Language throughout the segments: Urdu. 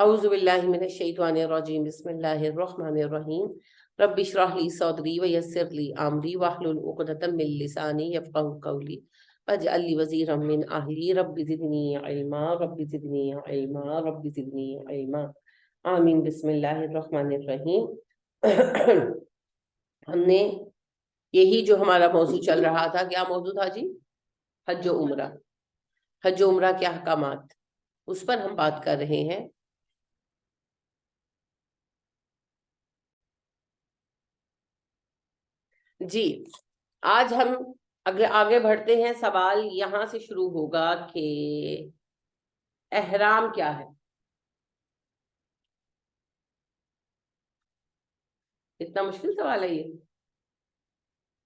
اعوذ باللہ من الشیطان الرجیم بسم اللہ الرحمن الرحیم رب اشرح لی صدری ویسر لی امری واحلل عقدۃ من لسانی یفقهوا قولی واجعل لی وزیرا من اہلی رب زدنی علما رب زدنی علما رب زدنی علما آمین۔ بسم اللہ الرحمن الرحیم۔ ہم نے یہی جو ہمارا موضوع چل رہا تھا، کیا موضوع تھا جی؟ حج و عمرہ، حج و عمرہ کے احکامات، اس پر ہم بات کر رہے ہیں۔ جی آج ہم اگر آگے بڑھتے ہیں، سوال یہاں سے شروع ہوگا کہ احرام کیا ہے؟ اتنا مشکل سوال ہے یہ؟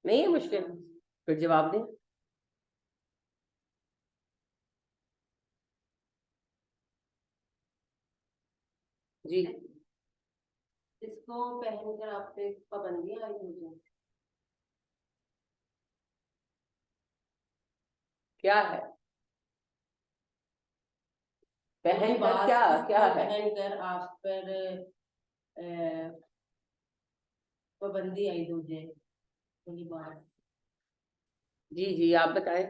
نہیں ہے مشکل؟ پھر جواب دیں۔ جی اس کو پہن کر آپ پہ پابندیاں آئی ہوئی کیا ہے؟ پہن کر کیا ہے؟ پہن کر آپ پر پابندی آئی ہوئی ہے۔ جی آپ بتائیں۔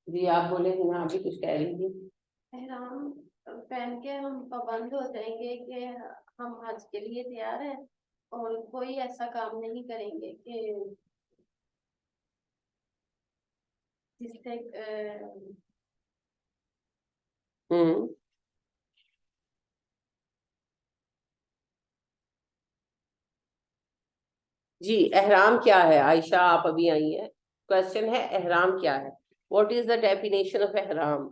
جی آپ بولے کہ آپ بھی کچھ کہہ رہی تھی۔ احرام پہن کے ہم پابند ہو جائیں گے کہ ہم حج کے لیے تیار ہیں اور کوئی ایسا کام نہیں کریں گے کہ جس سے جی احرام کیا ہے؟ عائشہ آپ ابھی آئی ہیں، کوشچن ہے احرام کیا ہے؟ What is the definition of احرام؟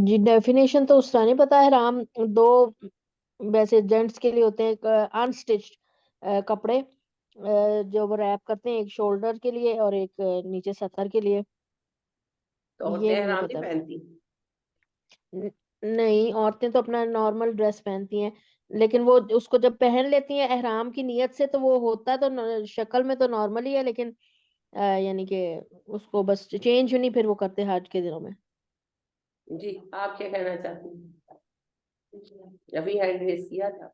جی ڈیفینیشن تو اس طرح نہیں پتا ہے۔ احرام دو ویسے جینٹس کے لیے ہوتے ہیں، ایک انسٹچ کپڑے جو وہ ریپ کرتے ہیں، ایک شولڈر کے لیے اور ایک نیچے سطر کے لیے۔ تو عورتیں یہ مجھے احرام پتا نہیں پہنتی؟ نہیں، عورتیں تو اپنا نارمل ڈریس پہنتی ہیں، لیکن وہ اس کو جب پہن لیتی ہیں احرام کی نیت سے تو وہ ہوتا تو شکل میں تو نارمل ہی ہے، لیکن یعنی کہ اس کو بس چینج نہیں پھر وہ کرتے حج کے دنوں میں۔ جی آپ کیا کہنا چاہتی ہیں؟ ابھی ہینڈ ریز کیا تھا۔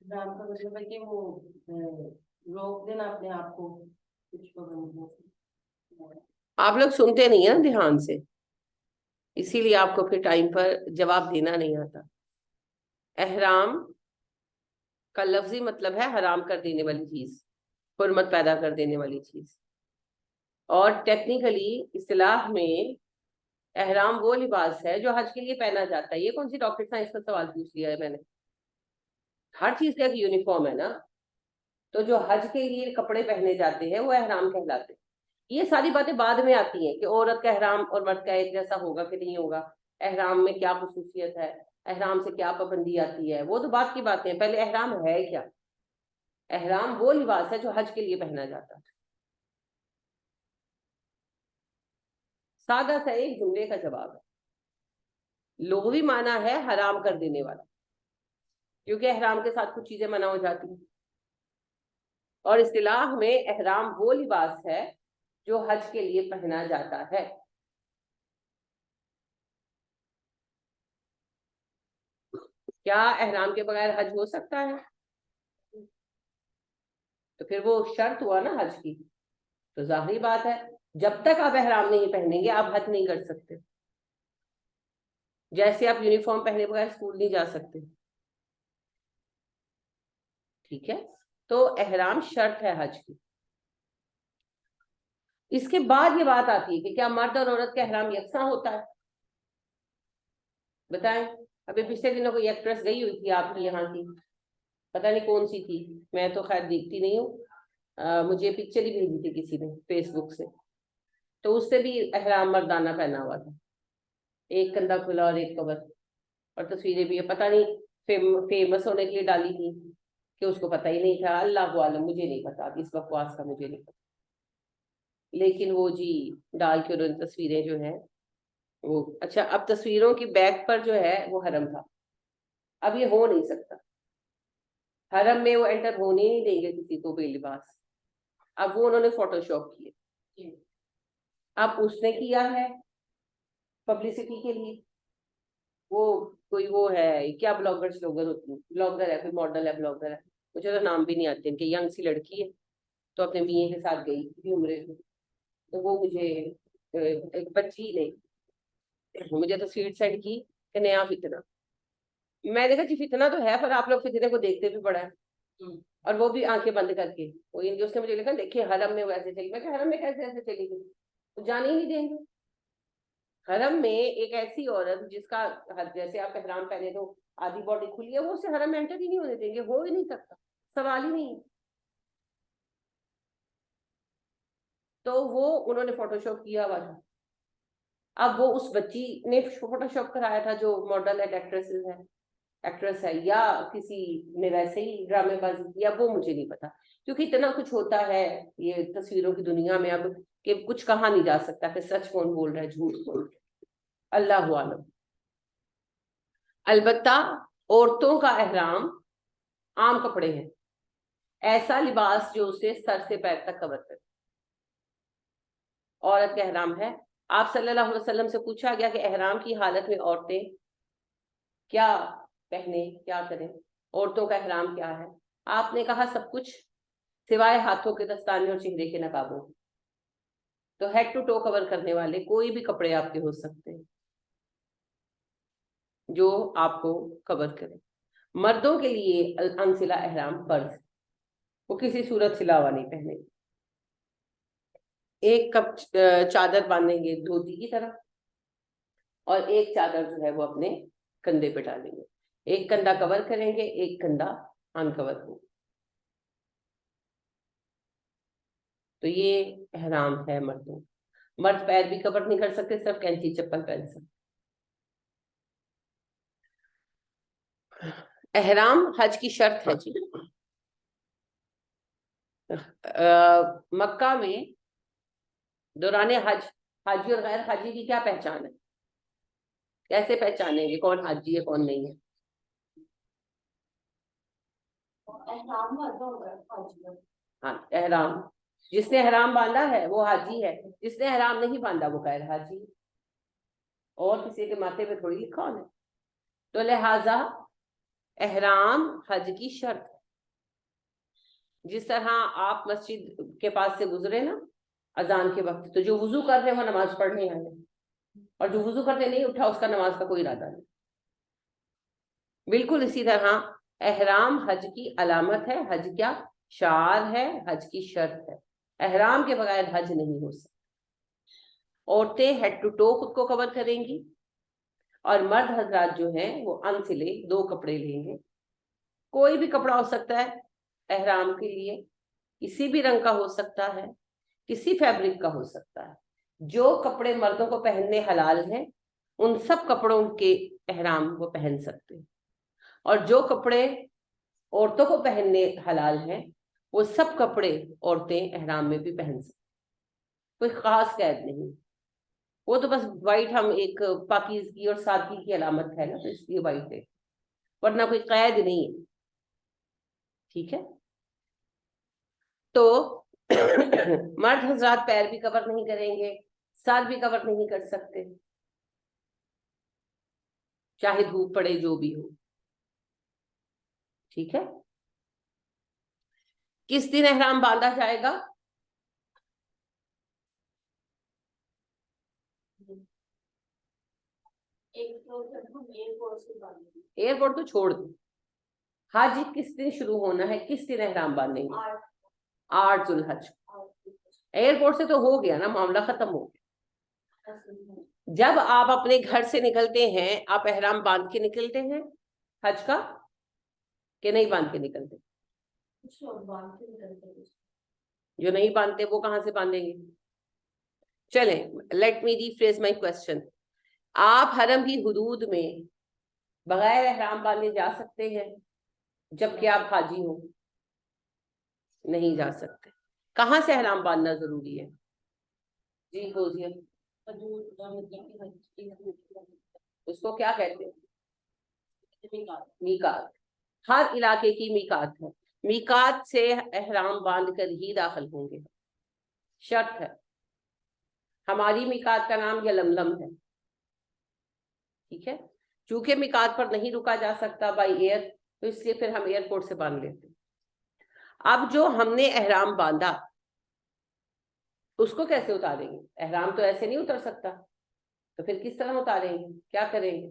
احرام کا مطلب ہے کہ وہ روک دینا اپنے آپ کو کچھ پابندیوں سے۔ آپ لوگ سنتے نہیں ہیں نا دھیان سے، اسی لیے آپ کو پھر ٹائم پر جواب دینا نہیں آتا۔ احرام کا لفظی مطلب ہے حرام کر دینے والی چیز، حرمت پیدا کر دینے والی چیز، اور ٹیکنیکلی اصطلاح میں احرام وہ لباس ہے جو حج کے لیے پہنا جاتا ہے۔ یہ کون سی ڈاکٹر سائنس کا سوال پوچھ لیا ہے میں نے؟ ہر چیز کا ایک یونیفارم ہے نا، تو جو حج کے لیے کپڑے پہنے جاتے ہیں وہ احرام کہلاتے ہیں۔ یہ ساری باتیں بعد میں آتی ہیں کہ عورت کا احرام اور مرد کا ایک جیسا ہوگا کہ نہیں ہوگا، احرام میں کیا خصوصیت ہے، احرام سے کیا پابندی آتی ہے، وہ تو بات کی باتیں ہیں۔ پہلے احرام ہے کیا؟ احرام وہ لباس ہے جو حج کے لیے پہنا جاتا ہے۔ سادہ سا ایک جملے کا جواب ہے۔ لغوی معنی ہے حرام کر دینے والا، کیونکہ احرام کے ساتھ کچھ چیزیں منع ہو جاتی ہیں، اور اصطلاح میں احرام وہ لباس ہے جو حج کے لیے پہنا جاتا ہے۔ کیا احرام کے بغیر حج ہو سکتا ہے؟ تو پھر وہ شرط ہوا نا حج کی، تو ظاہری بات ہے جب تک آپ احرام نہیں پہنیں گے آپ حج نہیں کر سکتے۔ جیسے آپ یونیفارم پہنے بغیر اسکول نہیں جا سکتے، ٹھیک ہے؟ تو احرام شرط ہے حج کی۔ اس کے بعد یہ بات آتی ہے کہ کیا مرد اور عورت کا احرام یکساں ہوتا ہے؟ بتائیں۔ ابھی پچھلے دنوں کوئی ایکٹریس گئی ہوئی تھی آپ کی یہاں کی، پتہ نہیں کون سی تھی، میں تو خیر دیکھتی نہیں ہوں، مجھے پکچر ہی بھیجی تھی کسی نے فیس بک سے، تو اس سے بھی احرام مردانہ پہنا ہوا تھا، ایک کندھا کھلا اور ایک کور، اور تصویریں بھی پتہ نہیں فیمس ہونے کے لیے ڈالی تھی کہ اس کو پتہ ہی نہیں تھا، اللہ عالم، مجھے نہیں پتا، اس بکواس کا مجھے نہیں پتا، لیکن وہ جی ڈال کے انہوں نے تصویریں جو ہیں وہ، اچھا اب تصویروں کی بیک پر جو ہے وہ حرم تھا، اب یہ ہو نہیں سکتا، حرم میں وہ انٹر ہونے نہیں دیں گے کسی کو بے لباس، اب وہ انہوں نے فوٹو شاپ کیے. اب اس نے کیا ہے پبلسٹی کے لیے, وہ کوئی وہ ہے کیا بلاگر ہوتی ہیں, بلاگر ہے, کوئی ماڈل ہے, بلاگر ہے, مجھے تو نام بھی نہیں آتے ان کے, ینگ سی لڑکی ہے, تو اپنے میاں کے ساتھ گئی تھی عمرے میں, تو وہ مجھے ایک بچی نے مجھے تو سیٹ سینڈ کی کہ نیا فتنہ. میں نے کہا جی فتنہ تو ہے, پر آپ لوگ فتنے کو دیکھتے بھی پڑا ہے, اور وہ بھی آنکھیں بند کر کے. وہ اس نے مجھے لکھا دیکھیے حرم میں ویسے چلی, میں کہ حرم میں کیسے ایسے چلی گئی, تو جانے ہی نہیں دیں گے. حرم میں ایک ایسی عورت جس کا جیسے آپ احرام پہنے تو آدھی باڈی کھلی ہے, وہ اسے حرم میں انٹر ہی نہیں ہونے دیں گے, ہو ہی نہیں سکتا, سوال ہی نہیں. تو وہ انہوں نے فوٹو شاپ کیا ہوا تھا. اب وہ اس بچی نے فوٹو شاپ کرایا تھا جو ماڈل ہے, ایکٹریس ہے, یا کسی نے ویسے ہی ڈرامے بازی کیا, وہ مجھے نہیں پتا, کیونکہ اتنا کچھ ہوتا ہے یہ تصویروں کی دنیا میں اب کہ کچھ کہا نہیں جا سکتا کہ سچ کون بول رہا ہے جھوٹ کون, اللہ عالم. البتہ عورتوں کا احرام عام کپڑے ہیں, ایسا لباس جو اسے سر سے پیر تک کور کرے. عورت کا احرام ہے. آپ صلی اللہ علیہ وسلم سے پوچھا گیا کہ احرام کی حالت میں عورتیں کیا پہنے, کیا کریں, عورتوں کا احرام کیا ہے. آپ نے کہا سب کچھ سوائے ہاتھوں کے دستانے اور چہرے کے نقابوں. تو ہیڈ ٹو ٹو کور کرنے والے کوئی بھی کپڑے آپ کے ہو سکتے ہیں جو آپ کو کور کرے. مردوں کے لیے الانسلہ احرام فرض ہے, وہ کسی صورت سے علاوہ نہیں پہنے گے. ایک کپ چادر باندھیں گے دھوتی کی طرح, اور ایک چادر جو ہے وہ اپنے کندھے پہ ڈالیں گے, ایک کندھا کور کریں گے, ایک کندھا انکور ہوگا. تو یہ احرام ہے مردوں. مرد پیر بھی کور نہیں کر سکتے, صرف کینچی چپل پہن سکتے. احرام حج کی شرط ہے جی. مکہ میں دوران حج حاجی اور غیر حاجی کی کیا پہچان ہے, کیسے پہچانیں گے کون حاجی ہے کون نہیں ہے؟ ہاں احرام, جس نے احرام باندھا ہے وہ حاجی ہے, جس نے احرام نہیں باندھا وہ غیر حاجی ہے, اور کسی کے ماتھے پہ تھوڑی لکھا ہونا. تو لہذا احرام حج کی شرط ہے. جس طرح آپ مسجد کے پاس سے گزرے نا اذان کے وقت, تو جو وضو کر رہے ہیں وہ نماز پڑھنے آئے, اور جو وضو کرنے نہیں اٹھا اس کا نماز کا کوئی ارادہ نہیں. بالکل اسی طرح احرام حج کی علامت ہے, حج کیا شعار ہے, حج کی شرط ہے. احرام کے بغیر حج نہیں ہو سکتا. عورتیں ہیڈ ٹو ٹو خود کو کور کریں گی, اور مرد حضرات جو ہیں وہ انسلے 2 کپڑے لیں گے. کوئی بھی کپڑا ہو سکتا ہے احرام کے لیے, کسی بھی رنگ کا ہو سکتا ہے, کسی فیبرک کا ہو سکتا ہے. جو کپڑے مردوں کو پہننے حلال ہیں ان سب کپڑوں کے احرام وہ پہن سکتے ہیں, اور جو کپڑے عورتوں کو پہننے حلال ہیں وہ سب کپڑے عورتیں احرام میں بھی پہن سکتے. کوئی خاص قید نہیں, وہ تو بس وائٹ ہم ایک پاکیزگی اور سادگی کی علامت ہے نا, تو اس لیے وائٹ ہے, ورنہ کوئی قید نہیں ہے. ٹھیک ہے, تو مرد حضرات پیر بھی کور نہیں کریں گے, سر بھی کور نہیں کر سکتے, چاہے دھوپ پڑے جو بھی ہو. ٹھیک ہے, کس دن احرام باندھا جائے گا؟ ایئرپورٹ تو چھوڑ دیں, حج کس دن شروع ہونا ہے, کس دن احرام باندھیں گے؟ 8 ذوالحج. ایئرپورٹ سے تو ہو گیا نا, معاملہ ختم ہو گیا. جب آپ اپنے گھر سے نکلتے ہیں آپ احرام باندھ کے نکلتے ہیں حج کا, کہ نہیں باندھ کے نکلتے؟ جو نہیں باندھتے وہ کہاں سے باندھیں گے؟ چلیں, let me rephrase my question. آپ حرم کی حدود میں بغیر احرام باندھے جا سکتے ہیں جبکہ آپ حاجی ہوں؟ نہیں جا سکتے. کہاں سے احرام باندھنا ضروری ہے؟ جی فوزیہ, اس کو کیا کہتے ہیں؟ میقات. ہر علاقے کی میقات ہے. میقات سے احرام باندھ کر ہی داخل ہوں گے، شرط ہے. ہماری میقات کا نام یلملم ہے، ٹھیک ہے. چونکہ میقات پر نہیں رکا جا سکتا بائی ایئر، تو اس لیے پھر ہم ایئرپورٹ سے باندھ لیتے ہیں. اب جو ہم نے احرام باندھا اس کو کیسے اتاریں گے؟ احرام تو ایسے نہیں اتر سکتا، تو پھر کس طرح اتاریں گے، کیا کریں گے؟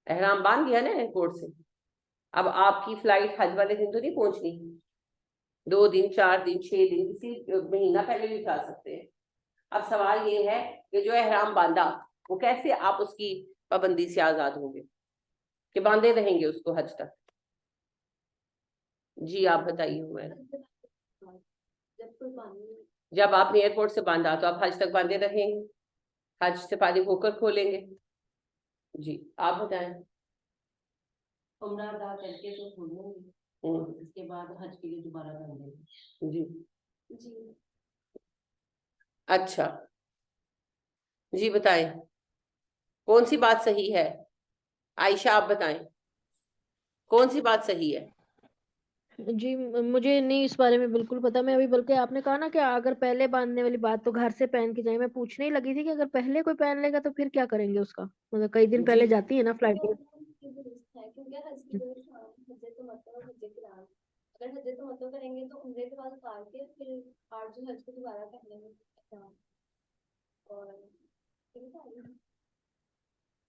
احرام باندھ دیا نا ایئرپورٹ سے، اب آپ کی فلائٹ حج والے دن تو نہیں پہنچنی، 2 دن 4 دن 6 دن کسی مہینہ پہلے بھی اٹھا سکتے ہیں. اب سوال یہ ہے کہ جو احرام باندھا وہ کیسے آپ اس کی پابندی سے آزاد ہوں گے کہ باندھے رہیں گے اس کو حج تک؟ جی آپ بتائیے. جب آپ نے ایئرپورٹ سے باندھا تو آپ حج تک باندھے رہیں گے، حج سے فارغ ہو کر کھولیں گے. جی آپ بتائیں. عمرہ ادا کر کے تو کھولیں گے، اس کے بعد حج کے لیے دوبارہ باندھیں گے. جی جی اچھا جی بتائیں کون سی بات صحیح ہے؟ عائشہ آپ بتائیں کون سی بات صحیح ہے؟ جی مجھے نہیں اس بارے میں بالکل پتا. میں ابھی بلکہ آپ نے کہا نا کہ اگر پہلے باندھنے والی بات تو گھر سے پہن کے جائیں، میں پوچھنے ہی لگی تھی کہ اگر پہلے کوئی پہن لے گا تو پھر کیا کریں گے اس کا، مطلب کئی دن پہلے جی جاتی ہے نا فلائٹ میں. کیونکہ حج کی جو حج تمتع اور حج قران، اگر حج تمتع کریں گے تو عمرے کے بعد اتار کے پھر 8 جو حج کو دوبارہ پہنیں گے. اور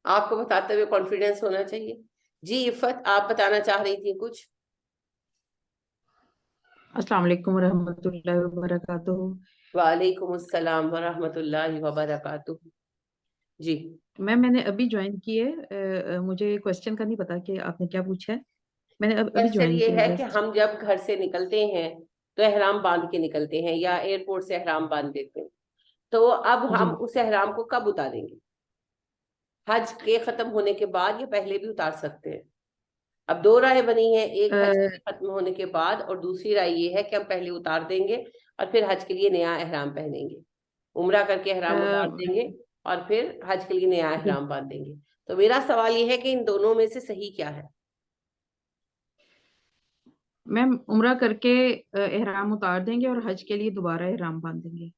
آپ کو بتاتے ہوئے کانفیڈینس ہونا چاہیے. جی عفت آپ بتانا چاہ رہی تھی کچھ. السلام علیکم ورحمۃ اللہ وبرکاتہ. وعلیکم السلام ورحمۃ اللہ وبرکاتہ. جی میں نے ابھی جوائن کی ہے، مجھے کوشچن کا نہیں پتا کہ آپ نے کیا پوچھا ہے. میں نے ابھی کوشچن جوائن یہ کیا ہے کہ جسٹ. ہم جب گھر سے نکلتے ہیں تو احرام باندھ کے نکلتے ہیں یا ایئرپورٹ سے احرام باندھ دیتے ہیں، تو اب جی ہم اس احرام کو کب اتاریں گے؟ حج کے ختم ہونے کے بعد یا پہلے بھی اتار سکتے ہیں؟ اب 2 رائے بنی ہیں، ایک حج کے ختم ہونے کے بعد اور دوسری رائے یہ ہے کہ ہم پہلے اتار دیں گے اور پھر حج کے لیے نیا احرام پہنیں گے، عمرہ کر کے احرام اتار دیں گے اور پھر حج کے لیے نیا جی احرام باندھ دیں گے. تو میرا سوال یہ ہے کہ ان دونوں میں سے صحیح کیا ہے؟ میم عمرہ کر کے احرام اتار دیں گے اور حج کے لیے دوبارہ احرام باندھیں گے.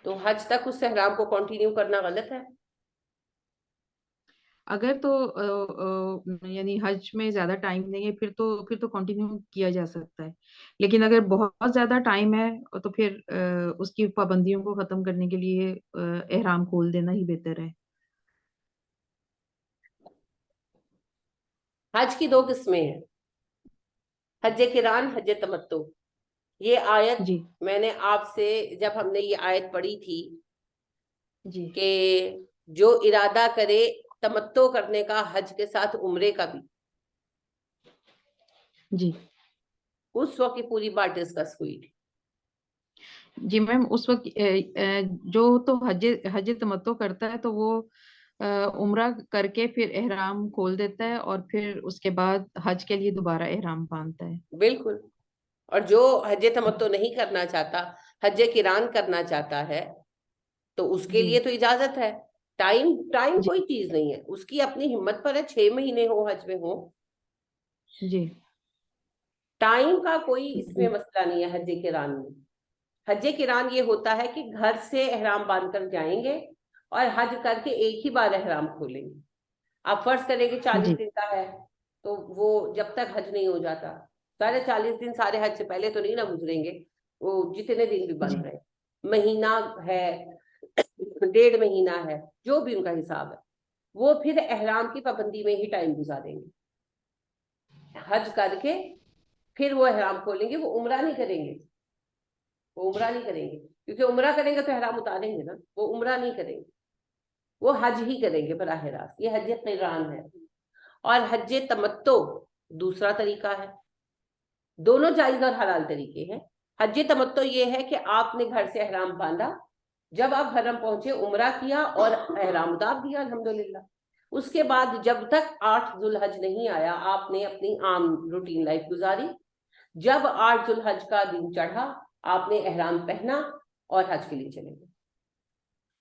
تو حج تک اس احرام کو کنٹینیو کرنا غلط ہے؟ اگر تو یعنی حج میں زیادہ ٹائم نہیں ہے پھر تو کنٹینیو کیا جا سکتا ہے، لیکن اگر بہت زیادہ ٹائم ہے تو پھر اس کی پابندیوں کو ختم کرنے کے لیے احرام کھول دینا ہی بہتر ہے. حج کی 2 قسمیں ہیں، حج قران، حج تمتع. یہ آیت جی میں نے آپ سے جب ہم نے یہ آیت پڑھی تھی جی کہ جو ارادہ کرے تمتع کرنے کا حج کے ساتھ عمرے کا بھی، جی اس وقت کی پوری بات ڈسکس ہوئی تھی. جی میم اس وقت جو تو حج تمتع کرتا ہے تو وہ عمرہ کر کے پھر احرام کھول دیتا ہے اور پھر اس کے بعد حج کے لیے دوبارہ احرام باندھتا ہے. بالکل. اور جو حج تمتع نہیں کرنا چاہتا، حج قران کرنا چاہتا ہے، تو اس کے جی لیے تو اجازت ہے. ٹائم جی کوئی چیز نہیں ہے، اس کی اپنی ہمت پر ہے. 6 مہینے ہو حج میں ہو، جی ٹائم کا کوئی اس جی میں مسئلہ نہیں ہے. حج قران میں حج قران یہ ہوتا ہے کہ گھر سے احرام باندھ کر جائیں گے اور حج کر کے ایک ہی بار احرام کھولیں گے. آپ فرض کریں کہ 40 جی دن کا ہے، تو وہ جب تک حج نہیں ہو جاتا، سارے 40 دن سارے حج سے پہلے تو نہیں نہ گزریں گے، وہ جتنے دن بھی بن جی رہے، مہینہ ہے 1.5 مہینہ ہے، جو بھی ان کا حساب ہے، وہ پھر احرام کی پابندی میں ہی ٹائم گزاریں گے. حج کر کے پھر وہ احرام کھولیں گے. وہ عمرہ نہیں کریں گے، وہ عمرہ نہیں کریں گے، کیونکہ عمرہ کریں گے تو احرام اتاریں گے نا. وہ عمرہ نہیں کریں گے، وہ حج ہی کریں گے براہ راست. یہ حج قران ہے. اور حج تمتع دوسرا طریقہ ہے. دونوں جائز اور حلال طریقے ہیں. حج تمتع یہ ہے کہ آپ نے گھر سے احرام باندھا، جب آپ حرم پہنچے عمرہ کیا اور احرام اتار دیا الحمدللہ. اس کے بعد جب تک 8 ذو الحج نہیں آیا آپ نے اپنی عام روٹین لائف گزاری. جب 8 ذو الحج کا دن چڑھا آپ نے احرام پہنا اور حج کے لیے چلے گئے،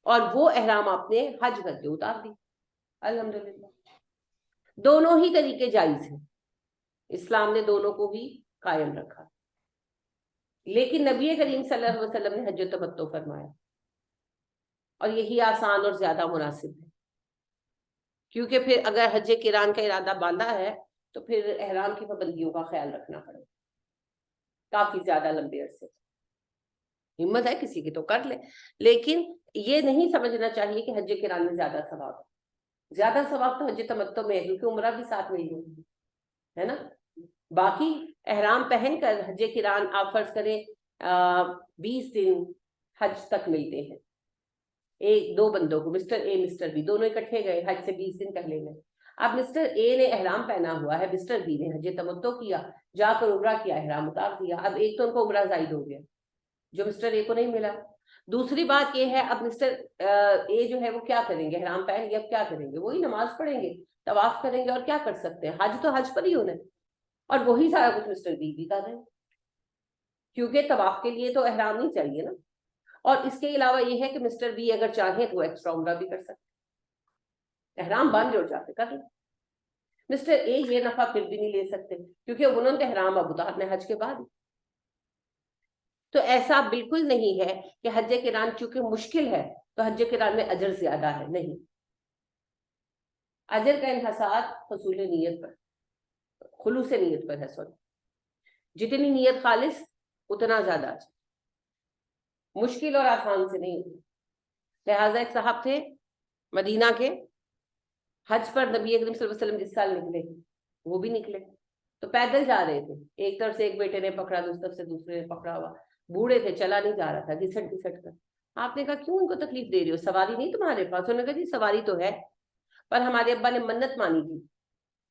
اور وہ احرام آپ نے حج کر کے اتار دی الحمدللہ. دونوں ہی طریقے جائز ہیں، اسلام نے دونوں کو بھی قائم رکھا، لیکن نبی کریم صلی اللہ علیہ وسلم نے حج تمتع فرمایا، اور یہی آسان اور زیادہ مناسب ہے، کیونکہ پھر اگر حج قران کا ارادہ باندھا ہے تو پھر احرام کی پابندیوں کا خیال رکھنا پڑے، کافی زیادہ لمبے عرصے، ہمت ہے کسی کی تو کر لے، لیکن یہ نہیں سمجھنا چاہیے کہ حج قران میں زیادہ ثواب ہے، زیادہ ثواب تو حج تمتع میں ہے، کیونکہ عمرہ بھی ساتھ میں ہی ہے نا۔ باقی احرام پہن کر حج قران آپ فرض کریں 20 دن حج تک ملتے ہیں، ایک دو بندوں کو، مسٹر اے مسٹر بی دونوں اکٹھے گئے حج سے 20 دن پہلے گئے، اب مسٹر اے نے احرام پہنا ہوا ہے، مسٹر بی نے حج تمتع کیا، جا کر عمرہ کیا، احرام اتار دیا، اب ایک تو ان کو عمرہ زائد ہو گیا جو مسٹر اے کو نہیں ملا۔ دوسری بات یہ ہے اب مسٹر اے جو ہے وہ کیا کریں گے، احرام پہن گے، اب کیا کریں گے، وہی نماز پڑھیں گے، طواف کریں گے، اور کیا کر سکتے ہیں، حج تو حج پر ہی ہونا ہے، اور وہی سارا کچھ مسٹر بی بھی کر رہے ہیں، کیونکہ طواف کے لیے تو احرام نہیں چاہیے نا۔ اور اس کے علاوہ یہ ہے کہ مسٹر بی اگر چاہیں تو وہ ایکسٹرا عمرہ بھی کر سکتے، احرام باندھ جو چاہتے کر لیں، مسٹر اے یہ نفع پھر بھی نہیں لے سکتے کیونکہ انہوں نے احرام اب اتارنا ہے حج کے بعد۔ تو ایسا بالکل نہیں ہے کہ حج قران چونکہ مشکل ہے تو حج قران میں اجر زیادہ ہے، نہیں، اجر کا انحصار حصول نیت پر، خلوص نیت پر ہے، جتنی نیت خالص اتنا زیادہ اجر، مشکل اور آسان سے نہیں ہوتی۔ لہٰذا ایک صاحب تھے مدینہ کے، حج پر نبی کریم صلی اللہ علیہ وسلم جس سال نکلے وہ بھی نکلے تو پیدل جا رہے تھے، ایک طرف سے ایک بیٹے نے پکڑا، دوسری طرف سے دوسرے نے پکڑا ہوا، بوڑھے تھے، چلا نہیں جا رہا تھا، گھسٹ گھسٹ کر۔ آپ نے کہا کیوں ان کو تکلیف دے رہی ہو، سواری نہیں تمہارے پاس؟ انہوں نے کہا جی سواری تو ہے، پر ہمارے ابا نے منت مانی تھی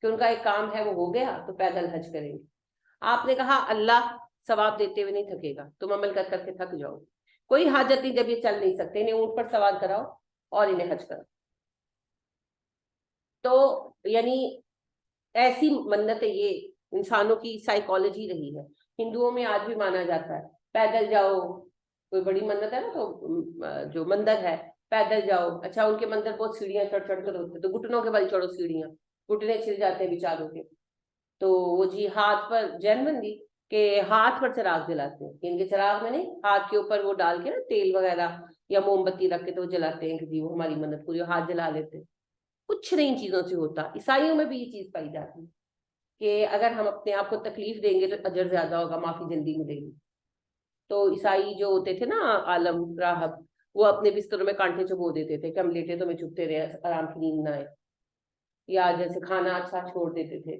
کہ ان کا ایک کام ہے وہ ہو گیا تو پیدل حج کریں گے۔ آپ نے کہا اللہ ثواب دیتے ہوئے نہیں تھکے گا، تم عمل کر کر کے تھک جاؤ، کوئی حاجت نہیں، جب یہ چل نہیں سکتے انہیں اونٹ پر سوار کراؤ اور انہیں حج کرو۔ تو یعنی ایسی منت ہے، یہ انسانوں کی سائیکالوجی رہی ہے، ہندوؤں میں آج بھی مانا جاتا ہے پیدل جاؤ، کوئی بڑی منت ہے نا تو جو مندر ہے پیدل جاؤ، اچھا ان کے مندر بہت سیڑھیاں چڑھ چڑھ کر ہوتے تو گھٹنوں کے بل چڑھو، سیڑھیاں گھٹنے چھل جاتے ہیں بیچاروں کے، تو وہ جی ہاتھ پر جین بندی کہ ہاتھ پر چراغ جلاتے ہیں، ان کے چراغ میں نہیں، ہاتھ کے اوپر وہ ڈال کے نا تیل وغیرہ یا موم بتی رکھ کے تو وہ جلاتے ہیں کہ جی وہ ہماری منت پوری، ہاتھ جلا لیتے ہیں۔ کچھ نہیں ان چیزوں سے ہوتا، عیسائیوں میں بھی یہ چیز پائی جاتی ہے کہ اگر ہم اپنے آپ کو تکلیف دیں گے تو اجر زیادہ ہوگا، معافی جلدی ملے گی۔ تو عیسائی جو ہوتے تھے نا عالم راہب، وہ اپنے بستروں میں کانٹے چبو دیتے تھے کہ ہم لیٹے تو میں چپتے رہے، آرام کی نیند نہ آئے، یا جیسے کھانا اچھا چھوڑ دیتے تھے،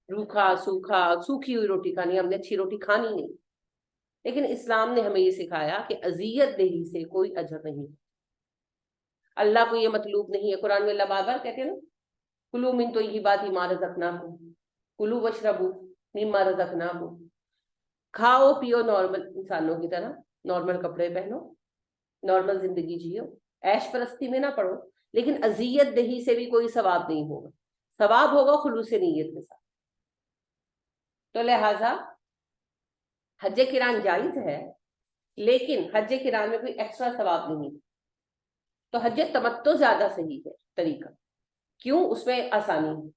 روکھا سوکھا سوکھی ہوئی روٹی کھانی، ہم نے اچھی روٹی کھانی نہیں۔ لیکن اسلام نے ہمیں یہ سکھایا کہ اذیت دہی سے کوئی اجر نہیں، اللہ کو یہ مطلوب نہیں ہے۔ قرآن میں اللہ بار بار کہتے ہیں نا کلوا من طیبات ما رزقناکم، کلوا واشربوا مما رزقناکم، کھاؤ پیو نارمل انسانوں کی طرح، نارمل کپڑے پہنو، نارمل زندگی جیو، عیش پرستی میں نہ پڑو، لیکن اذیت دہی سے بھی کوئی ثواب نہیں ہوگا، ثواب ہوگا خلوص نیت کے ساتھ۔ تو لہٰذا حج قران جائز ہے، لیکن حج قران میں کوئی ایکسٹرا ثواب نہیں، تو حج تمتع زیادہ صحیح ہے طریقہ، کیوں؟ اس میں آسانی ہے،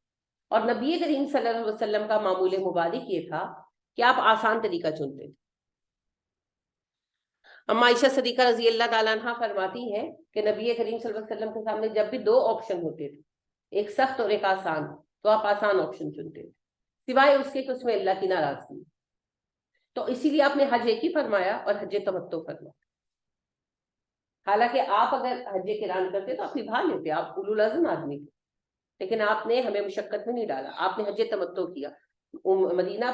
اور نبی کریم صلی اللہ علیہ وسلم کا معمول مبارک یہ تھا کہ آپ آسان طریقہ چنتے تھے۔ اما عائشہ صدیقہ رضی اللہ تعالیٰ عنہ فرماتی ہیں کہ نبی کریم صلی اللہ علیہ وسلم کے سامنے جب بھی دو آپشن ہوتے تھے، ایک سخت اور ایک آسان، تو آپ آسان آپشن چنتے تھے، سوائے اس کے کہ اس میں اللہ کی ناراضگی، تو اسی لیے آپ نے حج ایک ہی فرمایا اور حج تمتع فرمایا۔ حالانکہ آپ اگر حج قران کرتے تو آپ نبھا لیتے، آپ اولو العزم آدمی تھے، لیکن آپ نے ہمیں مشقت میں نہیں ڈالا، آپ نے حج تمتع کیا، مدینہ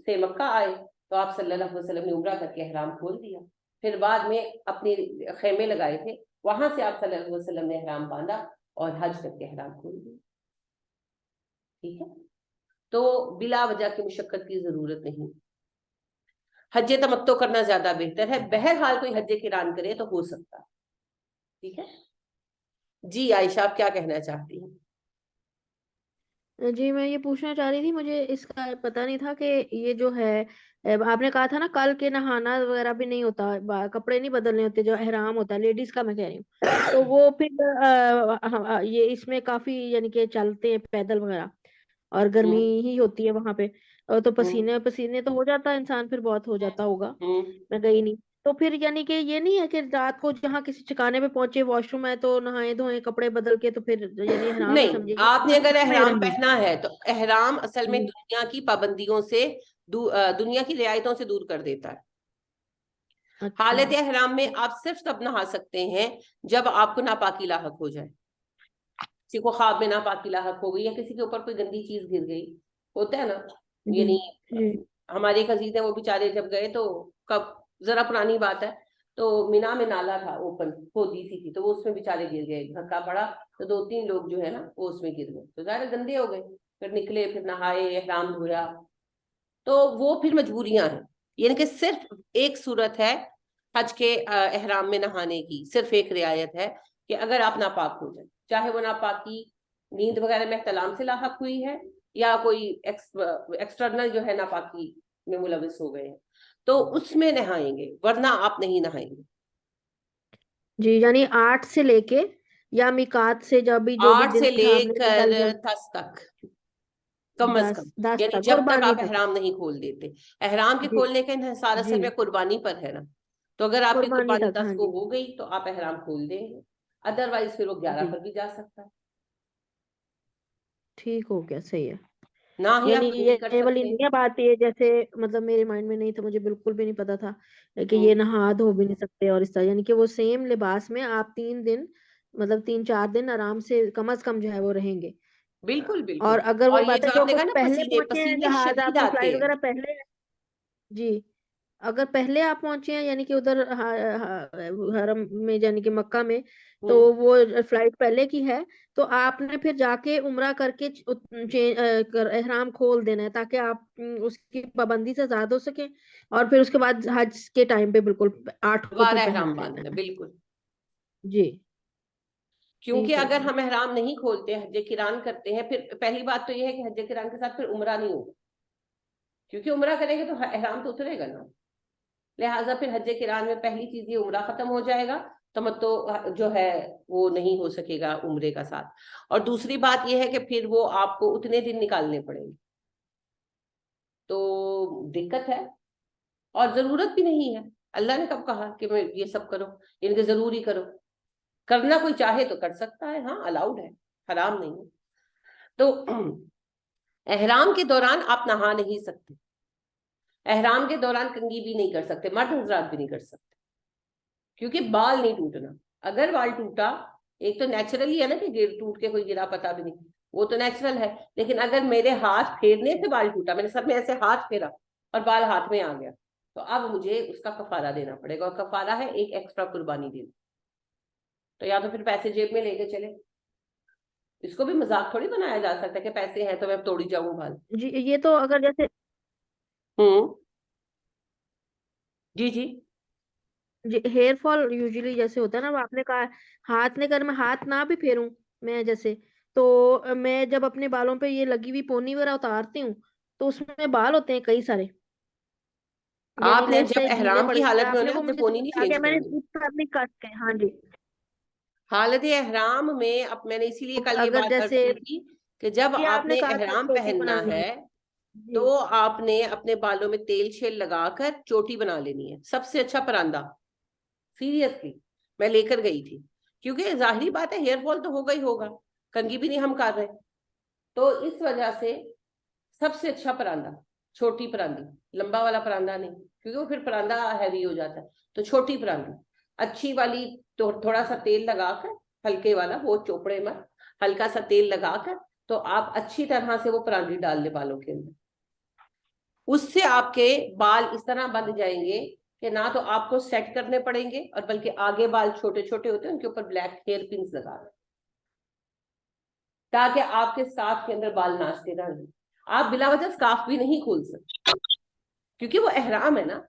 سے مکہ آئے تو آپ صلی اللہ علیہ وسلم نے عمرہ کر کے احرام کھول دیا، پھر بعد میں اپنے خیمے لگائے تھے، وہاں سے آپ صلی اللہ علیہ وسلم نے احرام باندھا اور حج کر کے احرام کھول دیا، ٹھیک ہے؟ تو بلا وجہ کی مشقت کی ضرورت نہیں، حج تمتع کرنا زیادہ بہتر ہے، بہرحال کوئی حج قران کرے تو ہو سکتا ہے، ٹھیک ہے؟ جی عائشہ آپ کیا کہنا چاہتی ہیں؟ جی میں یہ پوچھنا چاہ رہی تھی، مجھے اس کا پتہ نہیں تھا کہ یہ جو ہے آپ نے کہا تھا نا کل کے نہانا وغیرہ بھی نہیں ہوتا، کپڑے نہیں بدلنے ہوتے، جو احرام ہوتا ہے لیڈیز کا میں کہہ رہی ہوں، تو وہ پھر یہ اس میں کافی یعنی کہ چلتے ہیں پیدل وغیرہ، اور گرمی ہی ہوتی ہے وہاں پہ، اور تو پسینے پسینے تو ہو جاتا ہے انسان، پھر بہت ہو جاتا ہوگا، میں گئی نہیں. تو پھر یعنی کہ یہ نہیں ہے کہ رات کو جہاں کسی ٹھکانے پہ پہنچے واش روم ہے تو نہائے دھوئے کپڑے بدل کے تو پھر یعنی احرام ہی نہیں، سمجھے، یہ آپ نے اگر میں احرام رہی. پہنا ہے تو احرام اصل میں جی. دنیا کی پابندیوں سے دنیا کی رعایتوں سے دور کر دیتا ہے. اچھا. حالت احرام میں آپ صرف تب نہا سکتے ہیں جب آپ کو ناپاکی لاحق ہو جائے. کسی کو خواب میں ناپاکی لاحق ہو گئی یا کسی کے اوپر کوئی گندی چیز گر گئی، ہوتا ہے نا. جی. یعنی جی. ہمارے ایک عزیز ہیں، وہ بیچارے جب گئے تو کب ذرا پرانی بات ہے، تو مینا میں نالا تھا اوپن کھودی سی تھی، تو وہ اس میں بیچارے گر گئے، دھکا پڑا تو 2-3 لوگ جو ہے نا وہ اس میں گر گئے، تو ظاہر گندے ہو گئے. پھر نکلے، پھر نہائے، احرام دھویا. تو وہ پھر مجبوریاں ہیں. یعنی کہ صرف ایک صورت ہے حج کے احرام میں نہانے کی، صرف ایک رعایت ہے کہ اگر آپ ناپاک ہو جائیں، چاہے وہ ناپاکی نیند وغیرہ میں احتلام سے لاحق ہوئی ہے یا کوئی ایکسٹرنل جو ہے ناپاکی میں ملوث ہو گئے ہیں، تو اس میں نہائیں گے، ورنہ آپ نہیں نہائیں گے. جی یعنی 8 سے لے کے یا میقات سے جو بھی 8 دن سے تھا لے آپ نے کر ڈل جل 10 تک کم از کم، 10 یعنی تک جب تک قربانی آپ تک. احرام نہیں کھول دیتے. احرام کے جی. کھولنے کا انحصار اصل جی میں قربانی پر ہے نا. تو اگر آپ کی قربانی قربانی تک. 10 ہاں کو جی. ہو گئی تو آپ احرام کھول دیں گے، ادروائز پھر وہ 11 جی پر بھی جا سکتا ہے. ٹھیک ہو گیا، صحیح ہے. نہ ہی یعنی آپ نہیں کر یہ والی سکتے. نہیں ہے بات، یہ جیسے مطلب میرے مائنڈ میں نہیں تھا، مجھے بالکل بھی نہیں پتا تھا کہ ہوں، یہ نہا دھو بھی نہیں سکتے اور اس طرح، یعنی کہ وہ سیم لباس میں آپ 3 دن مطلب 3-4 دن آرام سے کم از کم جو ہے وہ رہیں گے. بالکل بالکل. اور اگر اور وہ یہ بات ہے جو جو آپ نے کہا نا پہلے پسینے پہنچے ہیں پسینے جہاز، شدید آپ نے آتے فلائٹ ہیں. وغیرہ پہلے، جی اگر پہلے آپ پہنچے ہیں یعنی کہ ادھر حرم میں یعنی کہ مکہ میں، تو ہوں، وہ فلائٹ پہلے کی ہے، تو آپ نے پھر جا کے عمرہ کر کے احرام کھول دینا ہے تاکہ آپ اس کی پابندی سے آزاد ہو سکیں، اور پھر اس کے بعد حج کے ٹائم پہ بالکل 8 کو دوبارہ پھر احرام پہن لینا باندھنا ہے. بالکل. جی. کیونکہ ٹھیک ہو اگر گیا. ہم احرام نہیں کھولتے، حج قران کرتے ہیں، پھر پہلی بات تو یہ ہے کہ حج قران کے ساتھ پھر عمرہ نہیں ہوگا، کیونکہ عمرہ کریں گے تو احرام تو اترے گا نا. لہٰذا پھر حج قران میں پہلی چیز یہ عمرہ ختم ہو جائے گا، تمتع جو ہے وہ نہیں ہو سکے گا عمرے کا ساتھ. اور دوسری بات یہ ہے کہ پھر وہ آپ کو اتنے دن نکالنے پڑیں گے، تو دقت ہے اور ضرورت بھی نہیں ہے. اللہ نے کب کہا کہ میں یہ سب کرو، یعنی کہ ضروری کرو. کرنا کوئی چاہے تو کر سکتا ہے، ہاں الاؤڈ ہے، حرام نہیں ہے. تو احرام کے دوران آپ نہا نہیں سکتے، احرام کے دوران کنگھی بھی نہیں کر سکتے، مرد حضرات بھی نہیں کر سکتے، کیونکہ بال نہیں ٹوٹنا. اگر بال ٹوٹا، ایک تو نیچرلی ہے نا کہ ٹوٹ کے کوئی گرا پتا بھی نہیں، وہ تو نیچرل ہے. لیکن اگر میرے ہاتھ پھیرنے سے بال ٹوٹا، میں نے سب میں ایسے ہاتھ پھیرا اور بال ہاتھ میں آ گیا، تو اب مجھے اس کا کفارہ دینا پڑے گا، اور کفارہ ہے ایک ایکسٹرا قربانی دینا. تو یا تو پھر پیسے جیب میں لے کے چلے. اس کو بھی مذاق تھوڑی بنایا جا سکتا ہے کہ پیسے ہیں تو میں توڑی جاؤں بال. جی یہ تو اگر جیسے جی جی. ہیئر فال یوزلی جیسے ہوتا ہے نا، وہ آپ نے کہا ہاتھ نے کر میں ہاتھ نہ بھی پھیروں میں جیسے، تو میں جب اپنے بالوں پہ یہ لگی ہوئی پونی وغیرہ اتارتی ہوں تو اس میں بال ہوتے ہیں کئی سارے، یعنی آپ کہ نے اس جب سے ڈھیلے احرام پڑ کی گئے. حالت میں آپ نے ہونا وہ آپ نے مجھے پونی نہیں سمجھا چینج کہ میں نے کرنی. اس پر اپنی کٹ کے. ہاں جی. حالت احرام میں اب میں نے اسی لیے کل یہ اگر بات عرض جیسے کی تھی کہ جب یہ آپ نے نے کہا تھا احرام چوٹی پہننا بنانی ہے جی. تو آپ نے اپنے بالوں میں تیل شیل لگا کر چوٹی بنا لینی ہے. سب سے اچھا پراندہ، سیریسلی میں لے کر گئی تھی، کیونکہ ظاہری بات ہے ہیئر فال تو ہوگا ہی ہوگا، کنگھی بھی نہیں ہم کر رہے. تو اس وجہ سے سب سے اچھا پراندہ چھوٹی پراندی، لمبا والا پراندہ نہیں، کیونکہ وہ پھر پراندہ ہیوی ہو جاتا ہے. تو چھوٹی پراندی اچھی والی، تو تھوڑا سا تیل لگا کر، ہلکے والا، وہ چوپڑے میں ہلکا سا تیل لگا کر، تو آپ اچھی طرح سے وہ پراندی ڈال لیں بالوں کے اندر. اس سے آپ کے بال اس طرح بندھ جائیں گے کہ نہ تو آپ کو سیٹ کرنے پڑیں گے، اور بلکہ آگے بال چھوٹے چھوٹے ہوتے ہیں ان کے اوپر بلیک ہیئر پنس لگا دیں تاکہ آپ کے سکارف کے اندر بال ناچتے نہ رہیں. آپ بلا وجہ سکارف بھی نہیں کھول سکتے، کیونکہ وہ احرام ہے نا.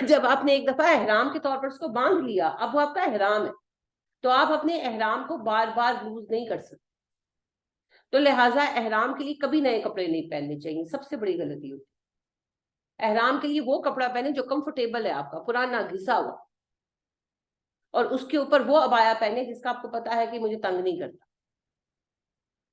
جب آپ نے ایک دفعہ احرام کے طور پر اس کو باندھ لیا، اب وہ آپ کا احرام ہے، تو آپ اپنے احرام کو بار بار لوز نہیں کر سکتے. تو لہٰذا احرام کے لیے کبھی نئے کپڑے نہیں پہننے چاہیے، سب سے بڑی غلطی ہوتی ہے. احرام کے لیے وہ کپڑا پہنے جو کمفرٹیبل ہے، آپ کا پرانا گھسا ہوا، اور اس کے اوپر وہ عبایا پہنے جس کا آپ کو پتا ہے کہ مجھے تنگ نہیں کرتا.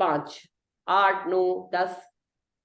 5, 8, 9, 10,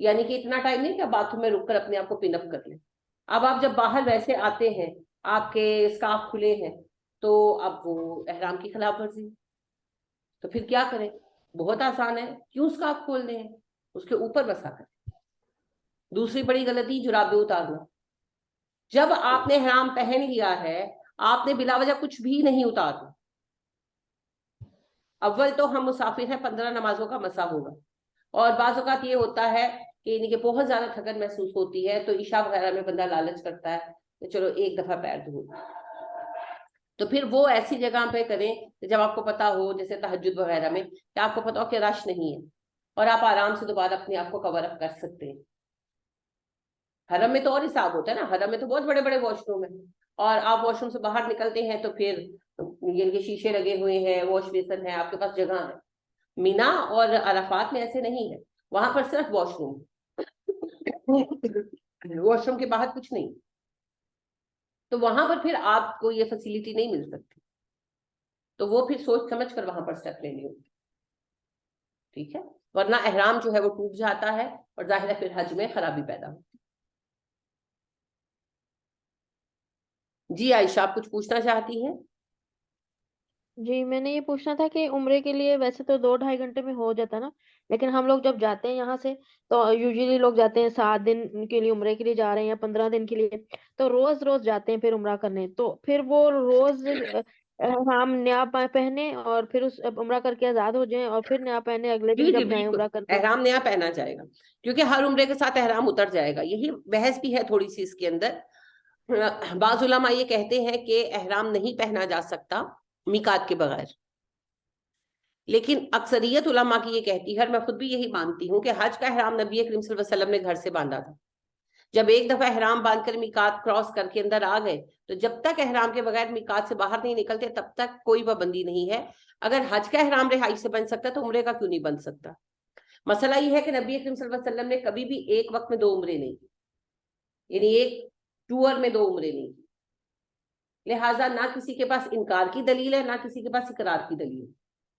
یعنی کہ اتنا ٹائم نہیں کہ آپ باتھ روم میں رک کر اپنے آپ کو پن اپ کر لیں. اب آپ جب باہر ویسے آتے ہیں, آپ کے اسکارف کھلے ہیں, تو اب وہ احرام کی خلاف ورزی. تو پھر کیا کریں؟ بہت آسان ہے, کیوں اسکارف کھول دیں, اس کے اوپر بسا کریں. دوسری بڑی غلطی جرابیں اتارنا. جب آپ نے احرام پہن لیا ہے, آپ نے بلا وجہ کچھ بھی نہیں اتارنا. اول تو ہم مسافر ہیں, 15 نمازوں کا مسا ہوگا, اور بعض اوقات یہ ہوتا ہے کہ بہت زیادہ تھکن محسوس ہوتی ہے, تو عشاء وغیرہ میں بندہ لالچ کرتا ہے کہ چلو ایک دفعہ پیر دھو. تو پھر وہ ایسی جگہ پہ کریں جب آپ کو پتا ہو, جیسے تہجد وغیرہ میں, کہ آپ کو پتا ہو کہ رش نہیں ہے اور آپ آرام سے دوبارہ اپنے آپ کو کور اپ کر سکتے ہیں. حرم میں تو اور حساب ہوتا ہے نا, حرم میں تو بہت بڑے بڑے واش روم ہیں, اور آپ واش روم سے باہر نکلتے ہیں تو پھر ان کے شیشے لگے ہوئے ہیں, واش بیسن ہے, آپ کے پاس جگہ ہے. مینا اور عرفات میں ایسے نہیں ہے, وہاں پر صرف واش روم, واش روم کے باہر کچھ نہیں. تو وہاں پر پھر آپ کو یہ فیسلٹی نہیں مل سکتی, تو وہ پھر سوچ سمجھ کر وہاں پر اسٹیپ لینی ہوگی. ٹھیک ہے, ورنہ احرام جو ہے وہ ٹوٹ جاتا ہے, اور ظاہر ہے پھر حج میں خرابی پیدا ہوتی. جی عائشہ, آپ کچھ پوچھنا چاہتی ہیں؟ جی میں نے یہ پوچھنا تھا کہ عمرے کے لیے ویسے تو 2-2.5 گھنٹے میں ہو جاتا نا, لیکن ہم لوگ جب جاتے ہیں یہاں سے تو یوزلی لوگ جاتے ہیں 7 دن کے لیے عمرے کے لیے جا رہے ہیں یا 15 دن کے لیے, تو روز روز جاتے ہیں پھر عمرہ کرنے. تو پھر وہ روز ہم نیا پہنے اور پھر اس عمرہ کر کے آزاد ہو جائیں, اور پھر نیا پہنے اگلے جی دن جی جب جائیں بالکل, عمرہ کرنے. احرام نیا پہنا جائے گا, کیونکہ ہر عمرے کے ساتھ احرام اتر جائے گا. یہی بحث بھی ہے تھوڑی سی اس کے اندر. بعض علماء یہ کہتے ہیں کہ احرام نہیں پہنا جا سکتا میقات کے بغیر, لیکن اکثریت علماء کی یہ کہتی ہے, اور میں خود بھی یہی مانتی ہوں, کہ حج کا احرام نبی کریم صلی اللہ علیہ وسلم نے گھر سے باندھا تھا. جب ایک دفعہ احرام باندھ کر میقات کراس کر کے اندر آ گئے, تو جب تک احرام کے بغیر میقات سے باہر نہیں نکلتے تب تک کوئی پابندی نہیں ہے. اگر حج کا احرام رہائی سے بن سکتا تو عمرے کا کیوں نہیں بن سکتا؟ مسئلہ یہ ہے کہ نبی کریم صلی اللہ علیہ وسلم نے کبھی بھی ایک وقت میں 2 عمرے نہیں کی, یعنی ایک ٹور میں 2 عمرے نہیں کی. لہٰذا نہ کسی کے پاس انکار کی دلیل ہے, نہ کسی کے پاس اقرار کی دلیل ہے.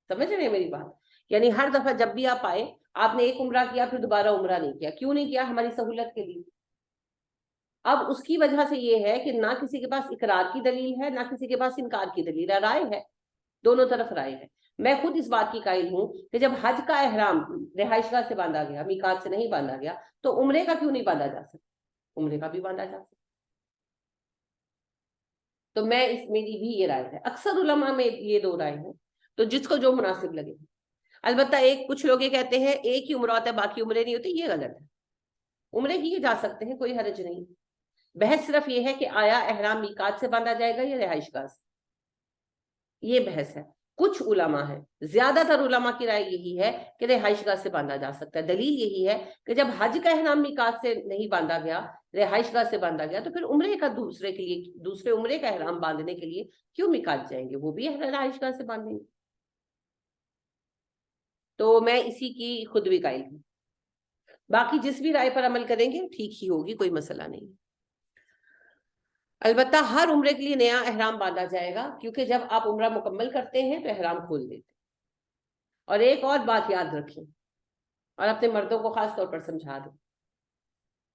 سمجھ رہے ہیں میری بات؟ یعنی ہر دفعہ جب بھی آپ آئے, آپ نے ایک عمرہ کیا پھر دوبارہ عمرہ نہیں کیا. کیوں نہیں کیا؟ ہماری سہولت کے لیے. اب اس کی وجہ سے یہ ہے کہ نہ کسی کے پاس اقرار کی دلیل ہے, نہ کسی کے پاس انکار کی دلیل ہے, رائے ہے, دونوں طرف رائے ہے. میں خود اس بات کی قائل ہوں کہ جب حج کا احرام رہائش گاہ سے باندھا گیا, میقات سے نہیں باندھا گیا, تو عمرے کا کیوں نہیں باندھا جا سکتا؟ عمرے کا بھی باندھا جا سکتا. تو میں اس میری بھی یہ رائے ہے, اکثر علماء میں یہ 2 رائے ہیں, تو جس کو جو مناسب لگے. البتہ کچھ لوگ یہ کہتے ہیں ایک ہی عمرہ ہوتا ہے باقی عمرے نہیں ہوتے, یہ غلط ہے. عمرے کیے جا سکتے ہیں, کوئی حرج نہیں. بحث صرف یہ ہے کہ آیا احرام میقات سے باندھا جائے گا یا رہائش گاہ سے, یہ بحث ہے. کچھ علماء ہیں, زیادہ تر علماء کی رائے یہی ہے کہ رہائش گاہ سے باندھا جا سکتا ہے. دلیل یہی ہے کہ جب حج کا احرام میقات سے نہیں باندھا گیا, رہائش گاہ سے باندھا گیا, تو پھر عمرے کا دوسرے عمرے کا احرام باندھنے کے لیے کیوں میقات جائیں گے؟ وہ بھی رہائش گاہ سے باندھیں گے. تو میں اسی کی خود بھی قائل ہوں. باقی جس بھی رائے پر عمل کریں گے ٹھیک ہی ہوگی, کوئی مسئلہ نہیں. البتہ ہر عمرے کے لیے نیا احرام باندھا جائے گا, کیونکہ جب آپ عمرہ مکمل کرتے ہیں تو احرام کھول دیتے ہیں. اور ایک اور بات یاد رکھیں, اور اپنے مردوں کو خاص طور پر سمجھا دیں,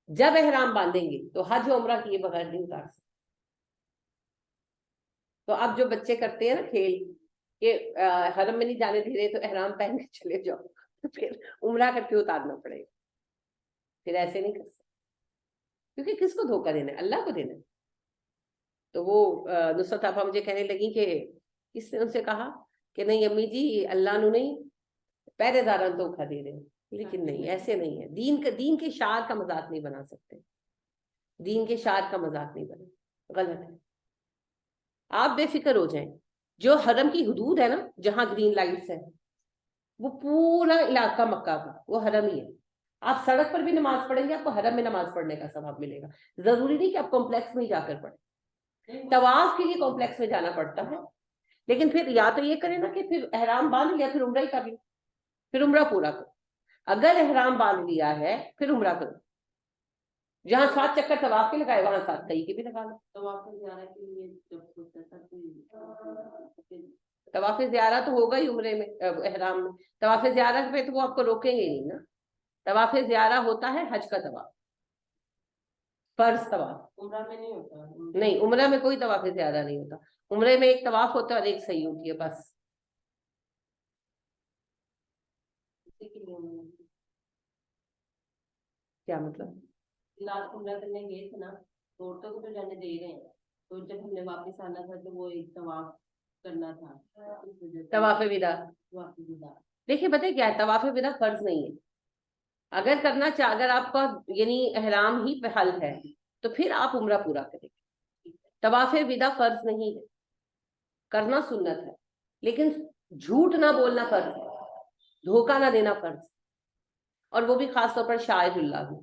جب احرام باندھیں گے تو حج و عمرہ کیے بغیر نہیں اتار سکتے. تو اب جو بچے کرتے ہیں نا کھیل کہ حرم میں نہیں جانے دے رہے تو احرام پہن کے چلے جاؤ, تو پھر عمرہ کر کے اتارنا پڑے گا. پھر ایسے نہیں کر سکتے, کیونکہ کس کو دھوکہ دینا ہے؟ اللہ کو دینا ہے. تو وہ نصرت آپا مجھے کہنے لگی کہ کس نے ان سے کہا کہ نہیں امی جی, اللہ نو نہیں, پہرے داراں دھوکہ دے رہے ہیں. لیکن نہیں, ایسے نہیں ہے. دین کے شعار کا مذاق نہیں بنا سکتے, دین کے شعار کا مذاق نہیں بنا, غلط ہے. آپ بے فکر ہو جائیں, جو حرم کی حدود ہے نا, جہاں گرین لائٹس ہیں, وہ پورا علاقہ مکہ کا وہ حرم ہی ہے. آپ سڑک پر بھی نماز پڑھیں گے, آپ کو حرم میں نماز پڑھنے کا ثواب ملے گا. ضروری نہیں کہ آپ کمپلیکس میں جا کر پڑھیں. طواف کے لیے کمپلیکس میں جانا پڑتا ہے, لیکن پھر یا تو یہ کریں نا کہ پھر احرام باندھ لیا پھر عمرہ ہی کر لیں, پھر عمرہ پورا کرو. اگر احرام باندھ لیا ہے پھر عمرہ کرو, جہاں 7 چکر طواف کے لگائے وہاں 7 صحیح کے بھی لگا لو. طواف زیارہ تو ہوگا ہی عمرے میں, احرام میں. طواف زیارہ پہ تو وہ آپ کو روکیں گے نہیں نا, طواف زیارہ ہوتا ہے حج کا طواف، فرض طواف، عمرہ میں نہیں ہوتا؟ نہیں عمرہ میں کوئی طواف زیادہ نہیں ہوتا، عمرے میں ایک طواف ہوتا ہے اور ایک صحیح ہوتی ہے بس. اسی کے لیے کیا مطلب؟ لاسٹ عمرہ کرنے گئے تھے نا، تو عورتوں کو تو جانے دے رہے ہیں، تو جب ہم نے واپس آنا تھا تو وہ ایک طواف کرنا تھا، اس وجہ سے طواف وداع. طواف وداع. دیکھیے پتہ ہے کیا ہے، طواف وداع فرض نہیں ہے. اگر کرنا اگر آپ کا یعنی احرام ہی پہ حل ہے تو پھر آپ عمرہ پورا کریں. طواف وداع فرض نہیں ہے، کرنا سنت ہے، لیکن جھوٹ نہ بولنا فرض ہے، دھوکہ نہ دینا فرض ہے، اور وہ بھی خاص طور پر شاہد اللہ میں.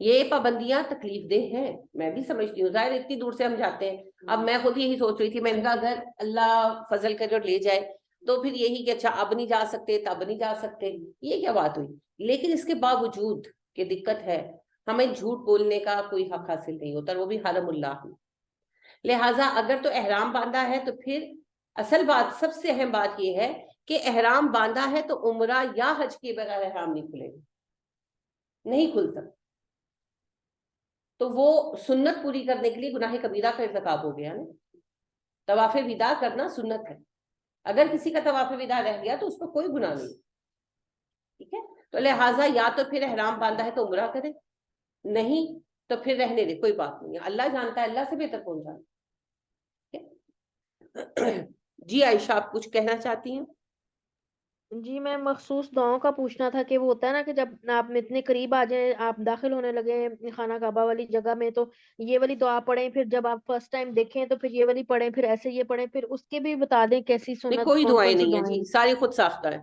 یہ پابندیاں تکلیف دہ ہیں، میں بھی سمجھتی ہوں، ظاہر اتنی دور سے ہم جاتے ہیں. اب میں خود یہی سوچ رہی تھی، میں نے کہا اگر اللہ فضل کرے اور لے جائے تو پھر یہی کہ اچھا اب نہیں جا سکتے تب نہیں جا سکتے، یہ کیا بات ہوئی. لیکن اس کے باوجود کہ دقت ہے، ہمیں جھوٹ بولنے کا کوئی حق حاصل نہیں ہوتا، اور وہ بھی حرم اللہ میں. لہٰذا اگر تو احرام باندھا ہے تو پھر اصل بات، سب سے اہم بات یہ ہے کہ احرام باندھا ہے تو عمرہ یا حج کے بغیر احرام نہیں کھلے گا، نہیں کھل سکتا. تو وہ سنت پوری کرنے کے لیے گناہ کبیرہ کا ارتکاب ہو گیا نا. طواف وداع کرنا سنت ہے، اگر کسی کا طواف وداع رہ گیا تو اس کو کوئی گناہ نہیں. ٹھیک ہے، تو لہٰذا یا تو پھر احرام باندھا ہے تو عمرہ کرے، نہیں تو پھر رہنے دے، کوئی بات نہیں ہے، اللہ جانتا ہے، اللہ سے بہتر کون جانتا ہے. جی عائشہ آپ کچھ کہنا چاہتی ہیں؟ جی میں مخصوص دعاؤں کا پوچھنا تھا کہ وہ ہوتا ہے نا کہ جب آپ اتنے قریب آ جائیں، آپ داخل ہونے لگے خانہ کعبہ والی جگہ میں، تو یہ والی دعا پڑھیں، پھر جب آپ فرسٹ ٹائم دیکھیں تو پھر یہ والی پڑھیں، پھر ایسے یہ پڑھیں، پھر اس کے بھی بتا دیں کیسی نہیں سنت کوئی کون دعائیں کون سی نہیں ہیں دعائیں جی، ہیں. ساری خود ساختہ ہے.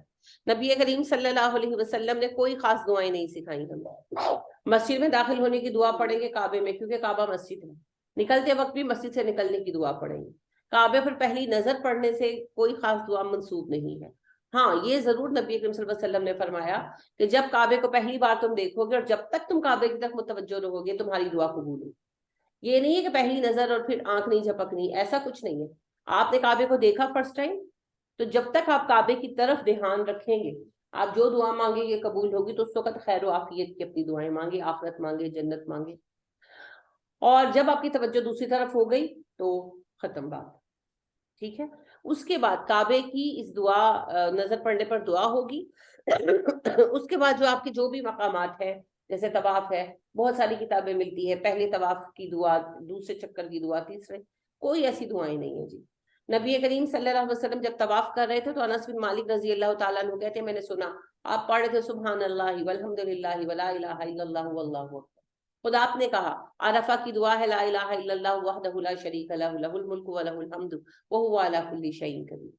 نبی کریم صلی اللہ علیہ وسلم نے کوئی خاص دعائیں نہیں سکھائی ہمیں. مسجد میں داخل ہونے کی دعا پڑھیں گے کعبے میں، کیونکہ کعبہ مسجد ہے، نکلتے وقت بھی مسجد سے نکلنے کی دعا پڑھیں گے. کعبے پر پہلی نظر پڑنے سے کوئی خاص دعا منسوب نہیں ہے. ہاں یہ ضرور نبی کریم صلی اللہ علیہ وسلم نے فرمایا کہ جب کعبے کو پہلی بار تم دیکھو گے اور جب تک تم کعبے کی طرف متوجہ رہو گے تمہاری دعا قبول ہوگی. یہ نہیں ہے کہ پہلی نظر اور پھر آنکھ نہیں جھپکنی، ایسا کچھ نہیں ہے. آپ نے کعبے کو دیکھا فرسٹ ٹائم، تو جب تک آپ کعبے کی طرف دھیان رکھیں گے، آپ جو دعا مانگیں گے قبول ہوگی. تو اس وقت خیر و عافیت کی اپنی دعائیں مانگے، آخرت مانگے، جنت مانگے. اور جب آپ کی توجہ دوسری طرف ہو گئی تو ختم بات. ٹھیک ہے، اس کے بعد کعبے کی اس دعا نظر پڑنے پر دعا ہوگی. اس کے بعد جو آپ کے جو بھی مقامات ہیں، جیسے طواف ہے، بہت ساری کتابیں ملتی ہے، پہلے طواف کی دعا، دوسرے چکر کی دعا، تیسرے، کوئی ایسی دعائیں نہیں ہیں جی. نبی کریم صلی اللہ علیہ وسلم جب طواف کر رہے تھے تو انس بن مالک رضی اللہ تعالیٰ عنہ کہتے ہیں میں نے سنا آپ پڑھ رہے تھے سبحان اللہ والحمد للہ ولا الہ الا اللہ واللہ اکبر. خود آپ نے کہا عرفہ کی دعا ہے لا الہ الا اللہ وحدہ لا شریک لہ لہ الملک ولہ الحمد وہو علی کل شیء قدیر.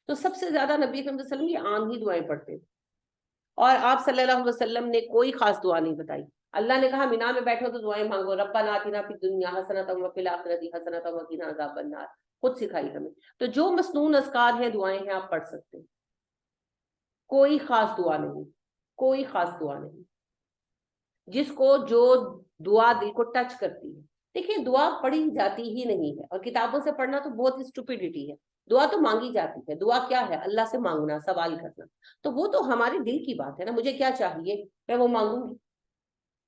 تو سب سے زیادہ نبی کریم صلی اللہ علیہ وسلم یہ عام ہی دعائیں پڑھتے تھے، اور آپ صلی اللہ علیہ وسلم نے کوئی خاص دعا نہیں بتائی. اللہ نے کہا مینا میں بیٹھو تو دعائیں مانگو، ربنا آتنا فی الدنیا حسنۃ وفی الآخرۃ حسنۃ وقنا عذاب النار، خود سکھائی ہمیں. تو جو مسنون اذکار ہیں، دعائیں ہیں، آپ پڑھ سکتے ہیں. کوئی خاص دعا نہیں، کوئی خاص دعا نہیں. جس کو جو دعا دل کو ٹچ کرتی ہے. دیکھیں دعا پڑھی جاتی ہی نہیں ہے، اور کتابوں سے پڑھنا تو بہت اسٹوپیڈیٹی ہے. دعا تو مانگی جاتی ہے. دعا کیا ہے؟ اللہ سے مانگنا، سوال کرنا. تو وہ تو ہمارے دل کی بات ہے نا، مجھے کیا چاہیے میں وہ مانگوں گی.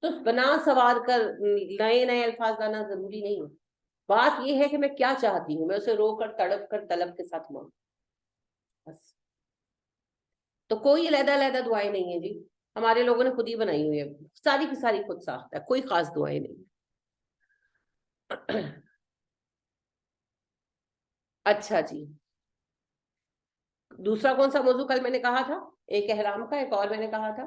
تو بنا سوال کر نئے نئے الفاظ لانا ضروری نہیں ہے. بات یہ ہے کہ میں کیا چاہتی ہوں، میں اسے رو کر تڑپ کر طلب کے ساتھ مانگوں بس. تو کوئی علیحدہ علیحدہ دعائیں نہیں ہیں جی، ہمارے لوگوں نے خود ہی بنائی ہوئی ہے، ساری کی ساری خود ساخت ہے، کوئی خاص دعائیں نہیں. اچھا جی، دوسرا کون سا موضوع کل میں نے کہا تھا؟ ایک احرام کا، ایک اور میں نے کہا تھا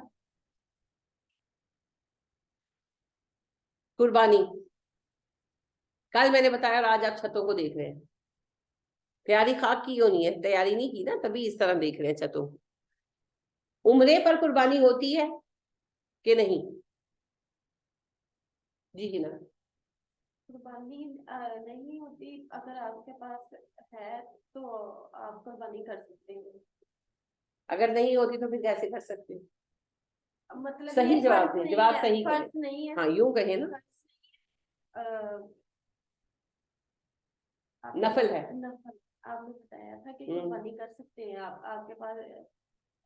قربانی. کل میں نے بتایا اور آج آپ چھتوں کو دیکھ رہے ہیں. پیاری خاک کی ہونی ہے، تیاری نہیں کی نا، تبھی اس طرح دیکھ رہے ہیں چھتوں. عمرے پر قربانی ہوتی ہے کہ نہیں؟ جی نا، قربانی نہیں ہوتی، اگر آپ کے پاس ہے تو آپ قربانی کر سکتے ہیں. اگر نہیں ہوتی تو پھر کیسے کر سکتے؟ مطلب صحیح یہ جواب فرض دیں، نہیں جواب ہے، صحیح فرض کریں. نہیں ہے. ہاں یوں کہیں نا، آپ نفل ہے. نفل آپ نے بتایا تھا کہ ہوں. قربانی کر سکتے ہیں. آپ کے پاس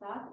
60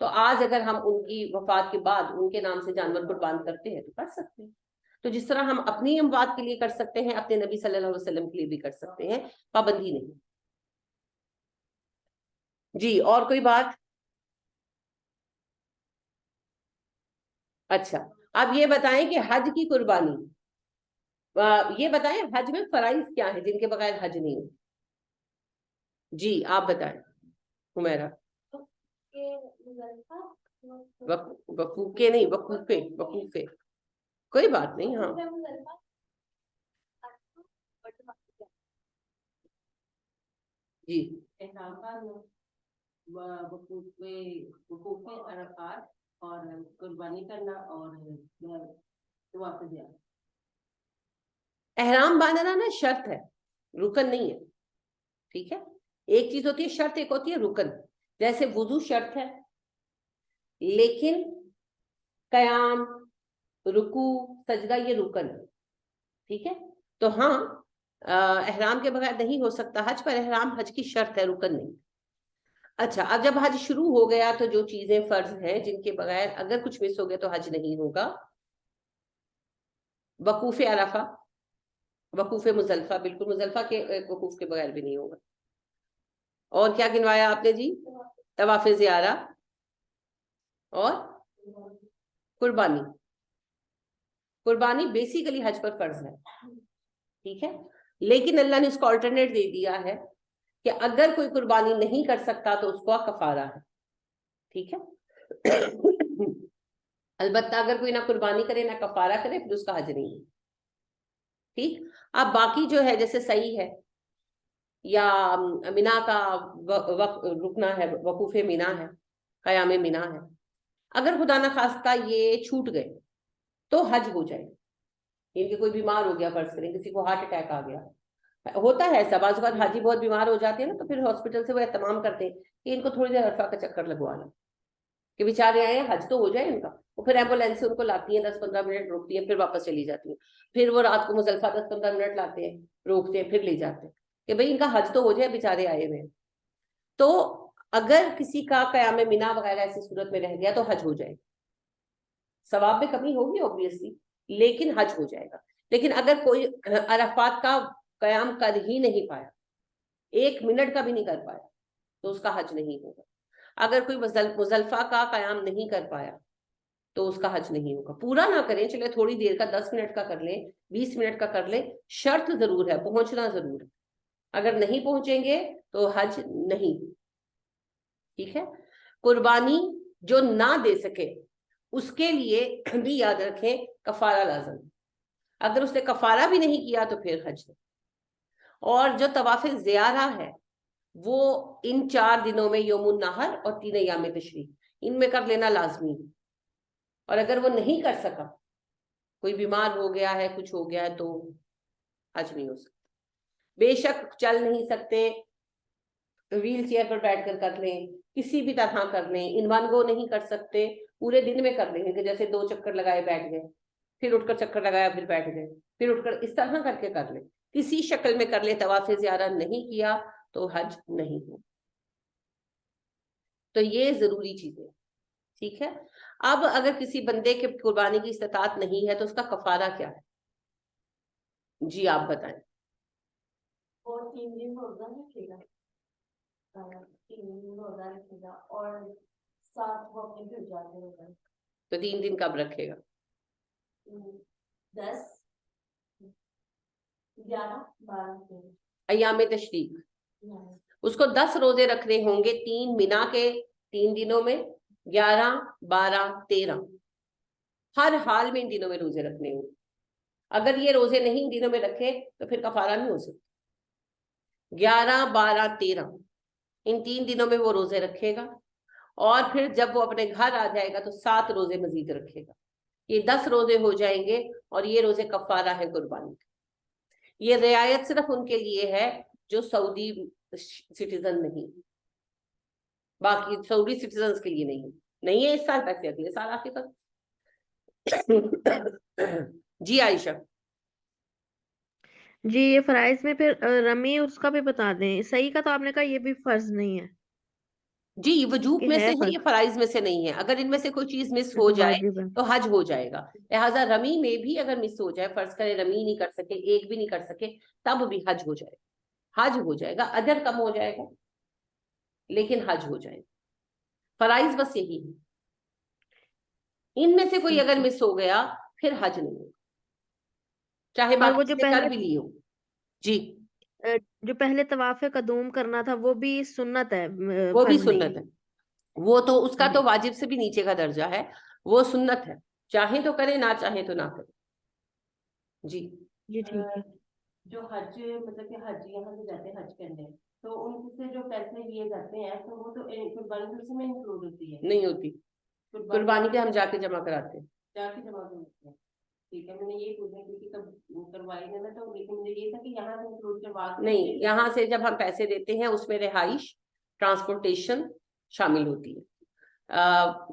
تو آج اگر ہم ان کی وفات کے بعد ان کے نام سے جانور قربان کرتے ہیں تو کر سکتے ہیں. تو جس طرح ہم اپنی اموات کے لیے کر سکتے ہیں, اپنے نبی صلی اللہ علیہ وسلم کے لیے بھی کر سکتے ہیں, پابندی نہیں. جی اور کوئی بات؟ اچھا اب یہ بتائیں کہ حج کی قربانی, یہ بتائیں حج میں فرائض کیا ہیں جن کے بغیر حج نہیں ہو؟ جی آپ بتائیں حمیرہ. وقوفے نہیں, وقوفے کوئی بات نہیں. ہاں جی احرام کا وقوفے عرفات اور قربانی کرنا اور طواف زیارت. احرام باندھنا نا شرط ہے, رکن نہیں ہے. ٹھیک ہے, ایک چیز ہوتی ہے شرط, ایک ہوتی ہے رکن. جیسے وضو شرط ہے لیکن قیام, رکوع, سجدہ یہ رکن ہے. ٹھیک ہے, تو ہاں احرام کے بغیر نہیں ہو سکتا حج, پر احرام حج کی شرط ہے, رکن نہیں. اچھا اب جب حج شروع ہو گیا تو جو چیزیں فرض ہیں جن کے بغیر اگر کچھ مس ہو گیا تو حج نہیں ہوگا. وقوف عرفہ, وقوف مزدلفہ, بالکل مزدلفہ کے وقوف کے بغیر بھی نہیں ہوگا. اور کیا گنوایا آپ نے جی؟ طواف زیارہ اور قربانی. قربانی بیسیکلی حج پر فرض ہے. ٹھیک ہے, لیکن اللہ نے اس کو آلٹرنیٹ دے دیا ہے کہ اگر کوئی قربانی نہیں کر سکتا تو اس کو کفارہ ہے. ٹھیک ہے, البتہ اگر کوئی نہ قربانی کرے نہ کفارہ کرے پھر اس کا حج نہیں ہے. ٹھیک, اب باقی جو ہے جیسے صحیح ہے یا مینا کا رکنا ہے, وقوف مینا ہے, قیام مینا ہے, اگر خدا نخواستہ یہ چھوٹ گئے تو حج ہو جائے. ان کے کوئی بیمار ہو گیا, فرض کریں کسی کو ہارٹ اٹیک آ گیا, ہوتا ہے ایسا, بعض اوقات حاجی بہت بیمار ہو جاتے ہیں نا تو پھر ہاسپٹل سے وہ اہتمام کرتے ہیں کہ ان کو تھوڑی دیر عرفہ کا چکر لگوانا, کہ بیچارے آئے حج تو ہو جائے ان کا. وہ پھر ایمبولینس سے ان کو لاتی ہیں, 10-15 منٹ روکتی ہیں, پھر واپس چلی جاتی ہیں. پھر وہ رات کو مزدلفہ 10-15 منٹ لاتے ہیں, روکتے ہیں, پھر لے جاتے ہیں کہ بھئی ان کا حج تو ہو جائے, بیچارے آئے ہوئے ہیں. تو اگر کسی کا قیام مینا وغیرہ ایسی صورت میں رہ گیا تو حج ہو جائے. ثواب میں کمی ہوگی اوبویسلی, لیکن حج ہو جائے گا. لیکن اگر کوئی عرفات کا قیام کر ہی نہیں پایا, 1 منٹ کا بھی نہیں کر پایا, تو اس کا حج نہیں ہوگا. اگر کوئی مزدلفہ کا قیام نہیں کر پایا تو اس کا حج نہیں ہوگا. پورا نہ کریں, چلے تھوڑی دیر کا 10 منٹ کا کر لیں, 20 منٹ کا کر لیں, شرط ضرور ہے, پہنچنا ضرور ہے. اگر نہیں پہنچیں گے تو حج نہیں. ٹھیک ہے, قربانی جو نہ دے سکے اس کے لیے بھی یاد رکھیں کفارہ لازم. اگر اس نے کفارہ بھی نہیں کیا تو پھر حج نہیں. اور جو طواف زیارہ ہے وہ ان 4 دنوں میں, یوم النحر اور 3 ایام تشریق, ان میں کر لینا لازمی ہے. اور اگر وہ نہیں کر سکا, کوئی بیمار ہو گیا ہے, کچھ ہو گیا ہے, تو حج نہیں ہو سکتا. بے شک چل نہیں سکتے, ویل چیئر پر بیٹھ کر کر لیں, کسی بھی طرح کر لیں. ان ون گو نہیں کر سکتے, پورے دن میں کر لیں گے, کہ جیسے 2 چکر لگائے بیٹھ گئے, پھر اٹھ کر چکر لگایا پھر بیٹھ گئے, پھر اٹھ کر, اس طرح کر کے کر لیں. کسی شکل میں کر لیں, طواف زیارہ نہیں کیا تو حج نہیں ہو. تو یہ ضروری چیزیں. ٹھیک ہے, اب اگر کسی بندے کے قربانی کی استطاعت نہیں ہے تو اس کا کفارہ کیا ہے؟ جی آپ بتائیں. وہ 3 دن روزہ رکھے گا, 3 دن روزہ رکھے گا, اور 7 وہ اپنے گھر جاتے ہوگا. تو 3 دن کب رکھے گا؟ 10 11 12 ایام تشریق. اس کو 10 روزے رکھنے ہوں گے 3 مینا کے 3 دنوں میں, 11 12 13, ہر حال میں ان دنوں میں روزے رکھنے ہوں. اگر یہ روزے نہیں ان دنوں میں رکھے تو پھر کفارہ نہیں ہو سکتا. 11 12 13 ان 3 دنوں میں وہ روزے رکھے گا, اور پھر جب وہ اپنے گھر آ جائے گا تو 7 روزے مزید رکھے گا. یہ 10 روزے ہو جائیں گے, اور یہ روزے کفارہ ہے قربانی کا. یہ رعایت صرف ان کے لیے ہے جو سعودی سٹیزن نہیں, باقی سعودی سٹیزنز کے لیے نہیں ہے. اس سال پیسے اگلے سال آخر تک. جی عائشہ. جی یہ فرائض میں پھر رمی اس کا بھی بتا دیں. صحیح کا تو آپ نے کہا یہ بھی فرض نہیں ہے. جی یہ وجوب کہ میں ہے سے ہے، فرض یہ فرائض میں سے نہیں ہے. اگر ان میں سے کوئی چیز مس ہو لیکن جائے واجب ہے. تو حج ہو جائے گا. لہٰذا رمی میں بھی اگر مس ہو جائے، فرض کرے رمی نہیں کر سکے، ایک بھی نہیں کر سکے، تب بھی حج ہو جائے گا. حج ہو جائے گا، اجر کم ہو جائے گا لیکن حج ہو جائے گا. فرائض بس یہی ہے. ان میں سے کوئی ٹھیک اگر ہے. مس ہو گیا پھر حج نہیں ہوگا، چاہے اور وہ باقی جو سے کر پہلے بھی لی ہو. جی جو پہلے طواف قدوم کرنا تھا وہ بھی سنت ہے، وہ بھی فرض نہیں سنت ہے. وہ تو اس کا جی. تو واجب سے بھی نیچے کا درجہ ہے، وہ سنت ہے، چاہیں تو کرے، نہ چاہیں تو نہ کرے. جی جی ٹھیک ہے. جو حج مطلب کہ حج یہاں سے جاتے ہیں حج کرنے، تو ان سے جو پیسے لیے جاتے ہیں تو وہ تو قربانی اسی میں انکلوڈ ہوتی ہے؟ نہیں ہوتی، قربانی کے ہم جا کے جمع کراتے ہیں. جا کے جمع کرتے ہیں. ٹھیک ہے، میں نے یہ پوچھا کیونکہ کب کروائی ہے نا، تو لیکن مجھے یہ تھا کہ یہاں سے انکلوڈ کروا کے نہیں، یہاں سے جب ہم پیسے دیتے ہیں اس میں رہائش، ٹرانسپورٹیشن شامل ہوتی ہے،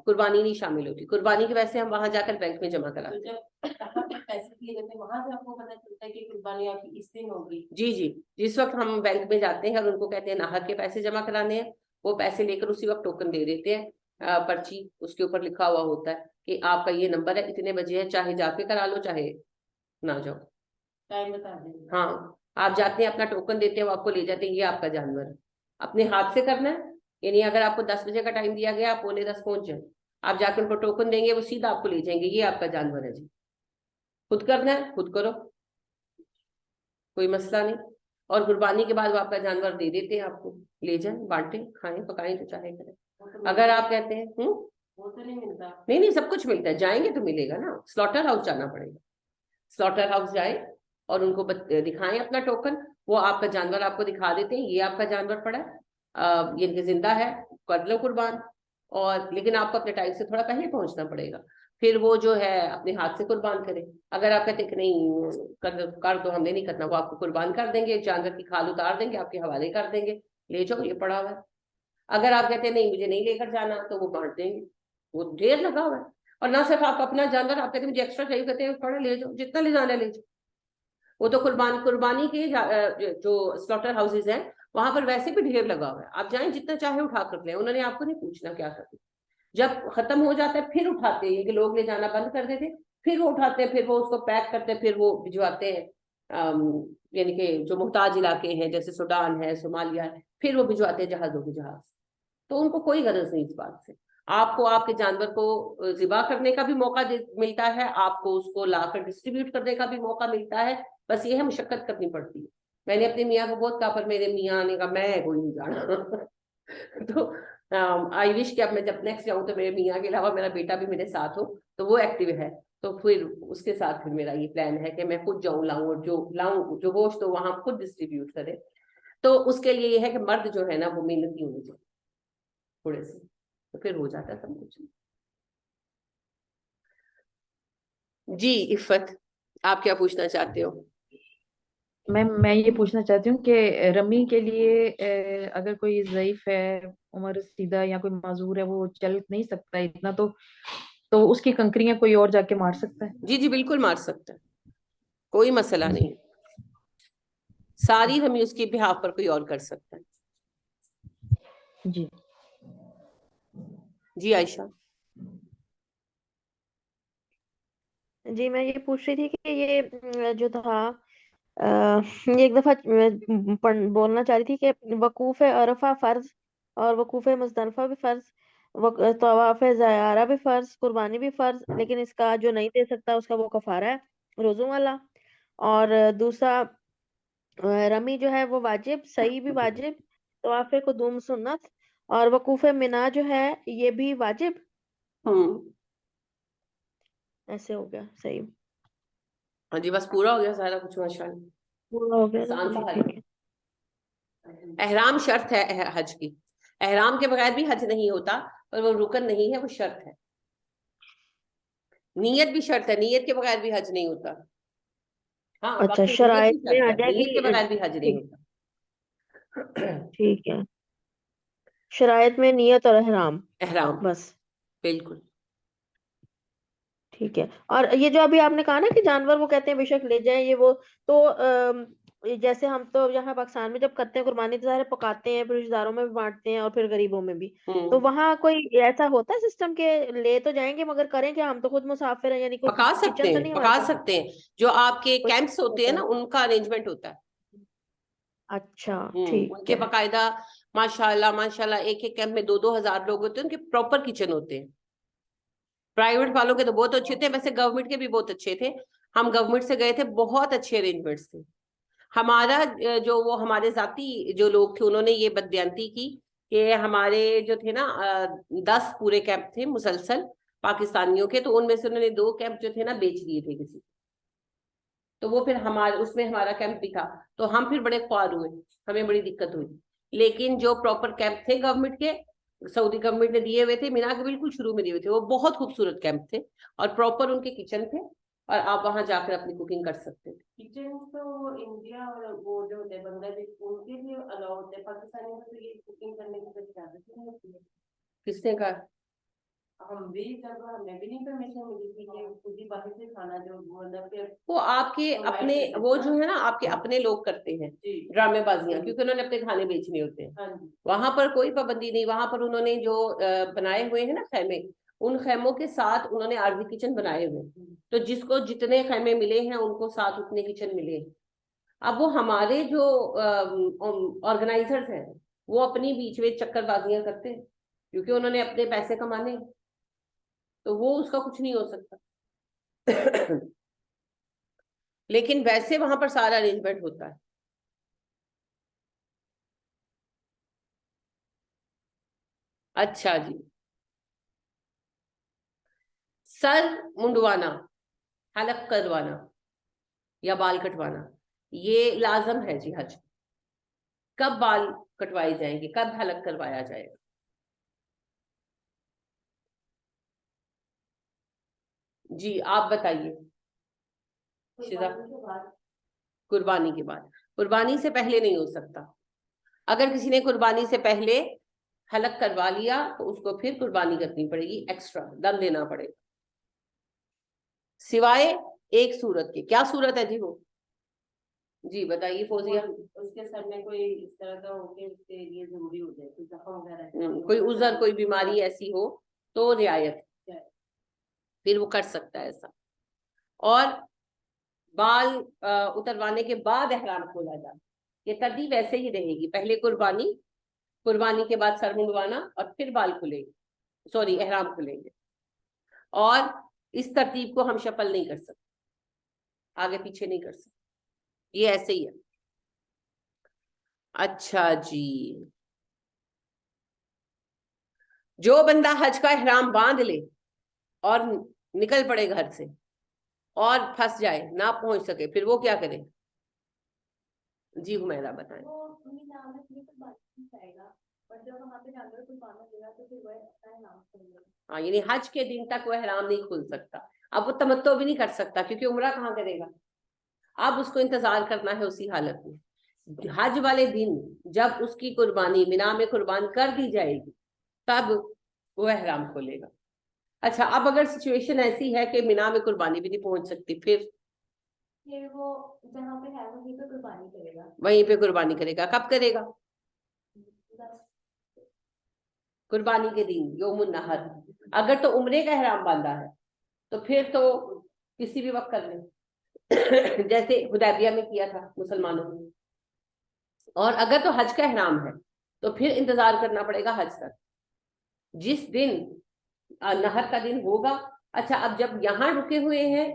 قربانی نہیں شامل ہوتی. قربانی کے ویسے ہم وہاں جا کر بینک میں جمع تو کراتے ہیں. جب یہاں پہ پیسے دیے جاتے ہیں وہاں سے آپ کو پتہ چلتا ہے کہ قربانی آپ کی اس دن ہوگی؟ جی جی، جس وقت ہم بینک میں جاتے ہیں اور ان کو کہتے ہیں ناحق کے پیسے جمع کرانے ہیں، وہ پیسے لے کر اسی وقت ٹوکن دے دیتے ہیں. پرچی اس کے اوپر لکھا ہوا ہوتا ہے کہ آپ کا یہ نمبر ہے، اتنے بجے ہے، چاہے جا کے کرا لو چاہے نہ جاؤ. ٹائم بتا دیں گے. ہاں، آپ جاتے ہیں، اپنا ٹوکن دیتے ہیں، وہ آپ کو لے جاتے ہیں، یہ آپ کا جانور ہے. اپنے ہاتھ سے کرنا ہے، یعنی اگر آپ کو 10 بجے کا ٹائم دیا گیا، آپ 9:45 پہنچ جائیں، آپ جا کے ان کو ٹوکن دیں گے، وہ سیدھا آپ کو لے جائیں گے، یہ آپ کا جانور ہے. جی خود کرنا ہے خود کرو، کوئی مسئلہ نہیں. اور قربانی کے بعد وہ آپ کا جانور دے دیتے ہیں، آپ کو لے جائیں، بانٹیں، کھائیں، پکائیں تو چاہے کریں. اگر آپ کہتے ہیں وہ تو نہیں ملتا. نہیں سب کچھ ملتا ہے، جائیں گے تو ملے گا نا. سلاٹر ہاؤس جانا پڑے گا، سلاٹر ہاؤس جائیں اور ان کو دکھائیں اپنا ٹوکن، وہ آپ کا جانور آپ کو دکھا دیتے ہیں، یہ آپ کا جانور پڑا ہے، یہ زندہ ہے، کر لو قربان. اور لیکن آپ کو اپنے ٹائم سے تھوڑا پہلے پہنچنا پڑے گا، پھر وہ جو ہے اپنے ہاتھ سے قربان کرے. اگر آپ کہتے ہیں کہ نہیں کر دو، ہم نے نہیں کرنا، وہ آپ کو قربان کر دیں گے، جانور کی کھال اتار دیں گے، آپ کے حوالے کر دیں گے، لے جاؤ یہ پڑا ہوا ہے. اگر آپ کہتے ہیں نہیں مجھے نہیں لے کر جانا، تو وہ بانٹ دیں گے، وہ ڈھیر لگا ہوا ہے. اور نہ صرف آپ اپنا جانور، آپ کہتے ہیں مجھے ایکسٹرا چاہیے، کہتے ہیں تھوڑا لے جاؤ، جتنا لے جانا لے جاؤ. وہ تو قربانی کے جو سلاٹر ہاؤسز ہیں وہاں پر ویسے بھی ڈھیر لگا ہوا ہے، آپ جائیں جتنا چاہے اٹھا کر لیں، انہوں نے آپ کو نہیں پوچھنا کیا کرنا. جب ختم ہو جاتا ہے پھر اٹھاتے ہیں، کہ لوگ لے جانا بند کر دیتے، پھر وہ اٹھاتے ہیں، پھر وہ اس کو پیک کرتے ہیں، پھر وہ بھجواتے ہیں، یعنی کہ جو محتاج علاقے ہیں جیسے سوڈان ہے، صومالیہ ہے، پھر وہ بھجواتے ہیں جہازوں کے جہاز. تو ان کو کوئی غرض نہیں اس بات سے. آپ کو آپ کے جانور کو ذبح کرنے کا بھی موقع ملتا ہے، آپ کو اس کو لا کر ڈسٹریبیوٹ کرنے کا بھی موقع ملتا ہے، بس یہ ہے مشقت کرنی پڑتی ہے. میں نے اپنے میاں کو بہت کہا، پر میرے میاں نے کہا میں کوئی نہیں جانا. تو آئی وش کہ اب میں جب نیکسٹ جاؤں تو میرے میاں کے علاوہ میرا بیٹا بھی میرے ساتھ ہو، تو وہ ایکٹیو ہے، تو پھر اس کے ساتھ پھر میرا یہ پلان ہے کہ میں خود جاؤں، لاؤں، اور جو لاؤں جو گوشت ہو وہاں خود ڈسٹریبیوٹ کرے. تو اس کے لیے یہ ہے کہ مرد جو ہے نا وہ محنتی ہونی چاہیے تھوڑے سے، تو پھر ہو جاتا ہے سب کچھ. جی عفت، آپ کیا پوچھنا چاہتے ہو؟ میں یہ پوچھنا چاہتی ہوں کہ رمی کے لیے اگر کوئی ضعیف ہے، عمر رسیدہ یا کوئی معذور ہے، وہ چل نہیں سکتا اتنا، تو اس کی کنکریاں کوئی اور جا کے مار سکتا ہے؟ جی بالکل مار سکتا ہے، کوئی مسئلہ نہیں. ساری رمی اس کی بہاف پر کوئی اور کر سکتا ہے. جی جی عائشہ. جی میں یہ پوچھ رہی تھی کہ یہ جو تھا یہ ایک دفعہ بولنا چاہ رہی تھی کہ وقوف عرفہ فرض اور وقوف مزدلفہ بھی فرض، طواف زیارہ بھی فرض، قربانی بھی فرض، لیکن اس کا جو نہیں دے سکتا اس کا وہ کفارہ ہے روزوں والا. اور دوسرا رمی جو ہے وہ واجب، صحیح بھی واجب، طواف قدوم سنت، اور وقوف منا جو ہے یہ بھی واجب. ایسے ہو گیا صحیح. ہاں جی بس پورا ہو گیا سارا کچھ، ماشاء اللہ. پورا ہو گیا نا؟ آسان جی سا ٹھیک ہے. ہے. احرام شرط ہے حج کی، احرام کے بغیر بھی حج نہیں ہوتا، پر وہ رکن نہیں ہے، وہ شرط ہے. نیت بھی شرط ہے، نیت کے بغیر بھی حج نہیں ہوتا. ہاں اچھا باقی نیت بھی شرائط میں شرط آ ہے، جائے نیت کے گی. بغیر بھی حج نہیں ٹھیک ہوتا. ٹھیک ہے، شرائط میں نیت اور احرام احرام بس. بالکل. ٹھیک ہے. اور یہ جو ابھی آپ نے کہا نا کہ جانور وہ کہتے ہیں بے شک لے جائیں یہ وہ، تو جیسے ہم تو یہاں پاکستان میں جب کرتے ہیں قربانی تو ظاہر ہے پکاتے ہیں، پھر رشتہ داروں میں بھی بانٹتے ہیں اور پھر غریبوں میں بھی. تو وہاں کوئی ایسا ہوتا ہے سسٹم کہ لے تو جائیں گے مگر کریں کہ ہم تو خود مسافر ہیں، یعنی کوئی پکا سکتے کچن تو ہیں، نہیں ہمارے پکا پاس سکتے ہیں. جو آپ کے کوئی کیمپس ہوتے ہیں نا ان کا ارینجمنٹ ہوتا ہے. اچھا ان ٹھیک کے ہے. باقاعدہ ماشاء اللہ ایک ایک کیمپ میں 2,000 لوگ ہوتے ہیں، ان کے پراپر کچن ہوتے ہیں. پرائیویٹ والوں کے تو بہت اچھے تھے، ویسے گورنمنٹ کے بھی بہت اچھے تھے. ہم گورنمنٹ سے گئے تھے، بہت اچھے ارینجمنٹس تھے. ہمارا جو وہ ہمارے ذاتی جو لوگ تھے انہوں نے یہ بددیانتی کی کہ ہمارے جو تھے نا 10 پورے کیمپ تھے مسلسل پاکستانیوں کے، تو ان میں سے انہوں نے 2 کیمپ جو تھے نا بیچ دیے تھے کسی. تو وہ پھر اس میں ہمارا کیمپ بھی تھا، تو ہم پھر بڑے خوار ہوئے، ہمیں بڑی دقت ہوئی. لیکن جو پراپر کیمپ تھے گورنمنٹ کے، سعودی گورنمنٹ نے دیے ہوئے تھے، مینا کے بالکل شروع میں دیے ہوئے تھے، وہ بہت خوبصورت کیمپ تھے اور پراپر ان کے کچن تھے اور آپ وہاں جا کر اپنی کوکنگ کر سکتے تھے. کچن تو انڈیا اور وہ جو ہوتے ہیں بنگلہ دیش ان کے بھی الاؤ ہوتے ہیں، پاکستانی میں تو یہ کوکنگ کرنے کی کوئی اجازت نہیں ہوتی ہے. کس نے کہا؟ ہم بھی جب ہمیں بھی نہیں پرمیشن ملی تھی کہ خود ہی باہر سے کھانا جو مطلب کہ وہ آپ کے اپنے وہ جو ہے نا آپ کے اپنے لوگ کرتے ہیں ڈرامے بازیاں، کیونکہ انہوں نے اپنے کھانے بیچنے ہوتے ہیں. ہاں جی وہاں پر کوئی پابندی نہیں. وہاں پر انہوں نے جو بنائے ہوئے ہیں نا خیمے، ان خیموں کے ساتھ انہوں نے عارضی کچن بنائے ہوئے ہیں. تو جس کو جتنے خیمے ملے ہیں ان کو ساتھ اتنے کچن ملے ہیں. اب وہ ہمارے جو آرگنائزرز ہیں وہ اپنی بیچ میں چکر بازیاں کرتے ہیں کیونکہ انہوں نے اپنے پیسے کمانے ہیں، تو وہ اس کا کچھ نہیں ہو سکتا. لیکن ویسے وہاں پر سارا ارینجمنٹ ہوتا ہے. اچھا جی، سر منڈوانا، حلق کروانا یا بال کٹوانا یہ لازم ہے جی حج. کب بال کٹوائے جائیں گے، کب حلق کروایا جائے گا؟ جی آپ بتائیے. قربانی کے بعد. قربانی سے پہلے نہیں ہو سکتا. اگر کسی نے قربانی سے پہلے حلق کروا لیا تو اس کو پھر قربانی کرنی پڑے گی، ایکسٹرا دم دینا پڑے گا، سوائے ایک صورت کے. کیا صورت ہے جی وہ؟ جی بتائیے فوزیہ. اس کے سر میں کوئی اس طرح کا ہو کہ اس کے لیے ضروری ہو جائے کوئی زخم وغیرہ کوئی عذر کوئی بیماری ایسی ہو تو رعایت، پھر وہ کر سکتا ہے ایسا. اور بال اتروانے کے بعد احرام کھولا جائے، یہ ترتیب ایسے ہی رہے گی. پہلے قربانی، قربانی کے بعد سر منڈوانا اور پھر بال کھلیں گے، سوری احرام کھلیں گے. اور اس ترتیب کو ہم شفل نہیں کر سکتے، آگے پیچھے نہیں کر سکتے، یہ ایسے ہی ہے. اچھا جی، جو بندہ حج کا احرام باندھ لے اور نکل پڑے گھر سے اور پھنس جائے، نہ پہنچ سکے، پھر وہ کیا کرے؟ جی حمیرہ بتائیں. وہ مینا میں بھی تو بات نہیں جائے گا، اور جب وہاں پہ جا کر قربانی دے گا تو پھر وہ اپنا نام کرے گا. ہاں یعنی حج کے دن تک وہ احرام نہیں کھل سکتا. اب وہ تمتع بھی نہیں کر سکتا کیونکہ عمرہ کہاں کرے گا. اب اس کو انتظار کرنا ہے اسی حالت میں. حج والے دن جب اس کی قربانی مینا میں قربان کر دی جائے گی تب وہ احرام کھولے گا. اچھا اب اگر سچویشن ایسی ہے کہ مینا میں قربانی بھی نہیں پہنچ سکتی، پھر وہ جہاں پہ ہے وہیں پہ قربانی کرے گا. وہیں پہ قربانی کرے گا. کب کرے گا؟ قربانی کے دن، یوم النحر. اگر تو عمرے کا احرام باندھا ہے تو پھر تو کسی بھی وقت کر لیں جیسے حدیبیہ میں کیا تھا مسلمانوں نے. اور اگر تو حج کا احرام ہے تو پھر انتظار کرنا پڑے گا حج تک، جس دن نہر کا دن ہوگا. اچھا اب جب یہاں رکے ہوئے ہیں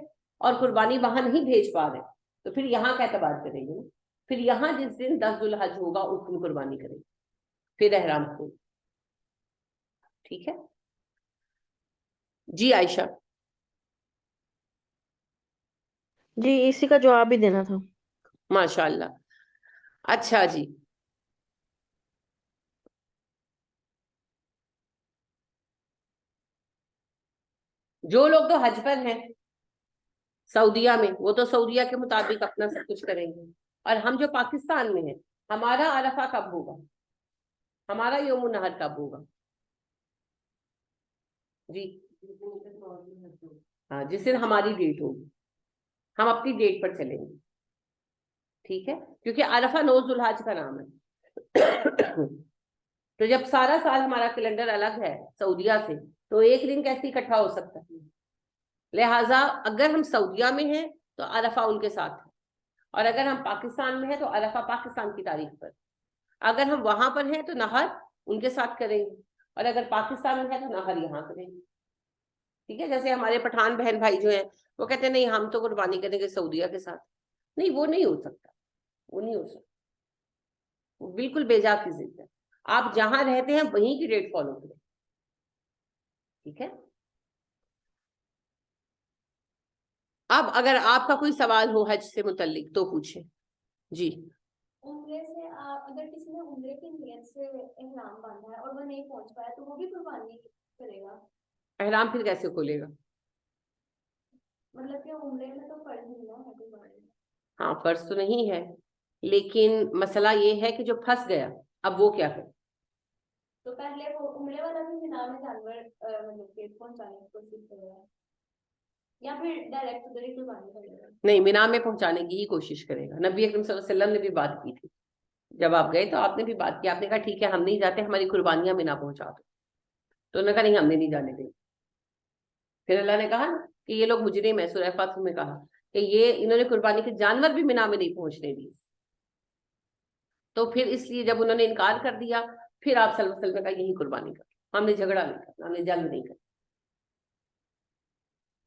اور قربانی وہاں نہیں بھیج پا رہے تو پھر یہاں کا اعتبار کریں گے. پھر یہاں جس دن 10 ذو الحج ہوگا اس دن قربانی کریں گے، پھر احرام کو. ٹھیک ہے جی عائشہ. جی اسی کا جواب بھی دینا تھا. ماشاء اللہ. اچھا جی، جو لوگ تو حج پر ہیں سعودیہ میں، وہ تو سعودیہ کے مطابق اپنا سب کچھ کریں گے. اور ہم جو پاکستان میں ہیں، ہمارا عرفہ کب ہوگا، ہمارا یوم النحر کب ہوگا؟ جی ہاں جس دن ہماری ڈیٹ ہوگی، ہم اپنی ڈیٹ پر چلیں گے. ٹھیک ہے, کیونکہ عرفہ 9 ذوالحج کا نام ہے. تو جب سارا سال ہمارا کیلنڈر الگ ہے سعودیہ سے, تو ایک دن کیسے اکٹھا ہو سکتا ہے؟ لہٰذا اگر ہم سعودیہ میں ہیں تو عرفہ ان کے ساتھ ہے, اور اگر ہم پاکستان میں ہیں تو عرفہ پاکستان کی تاریخ پر. اگر ہم وہاں پر ہیں تو نہر ان کے ساتھ کریں گے, اور اگر پاکستان میں ہے تو نہر یہاں کریں گے. ٹھیک ہے, جیسے ہمارے پٹھان بہن بھائی جو ہیں وہ کہتے ہیں نہیں ہم تو قربانی کریں گے سعودیہ کے ساتھ. نہیں, وہ نہیں ہو سکتا, وہ نہیں ہو سکتا, وہ بالکل بیجا کی ضد ہے. آپ جہاں رہتے ہیں وہیں کی ڈیٹ فالو کریں. ٹھیک ہے, اب اگر آپ کا کوئی سوال ہو حج سے متعلق تو پوچھیں. جی, عمرے سے اگر کسی نے عمرے کی نیت سے احرام باندھا ہے اور وہ نہیں پہنچ پایا تو وہ بھی قربانی کرے گا؟ احرام پھر کیسے کھولے گا؟ مطلب کہ عمرے میں تو فرض نہیں نا ہے قربانی. ہاں فرض تو نہیں ہے, لیکن مسئلہ یہ ہے کہ جو پھنس گیا اب وہ کیا کرے. تو پہلے وہ عمرے والا بھی مینا میں جانور مطلب کہ پہنچانے کی کوشش کرے گا یا پھر ڈائریکٹ ادھر ہی قربانی کرے گا؟ نہیں, مینا میں پہنچانے کی ہی کوشش کرے گا. نبی اکرم صلی اللہ علیہ وسلم نے بھی بات کی تھی, جب آپ گئے تو آپ نے بھی بات کی, آپ نے کہا ٹھیک ہے ہم نہیں جاتے, ہماری قربانیاں مینا پہنچا دو. تو انہوں نے کہا نہیں ہم نے نہیں جانے دیں. پھر اللہ نے کہا کہ یہ لوگ مجرم ہیں, سورہ فاتح میں کہا کہ یہ انہوں نے قربانی کے جانور بھی مینا میں نہیں پہنچنے دیے. تو پھر اس لیے جب انہوں نے انکار کر دیا, پھر آپ صلی اللہ علیہ وسلم نے کہا یہی قربانی کر, ہم نے جھگڑا نہیں کرنا, ہم نے جنگ نہیں کرنا.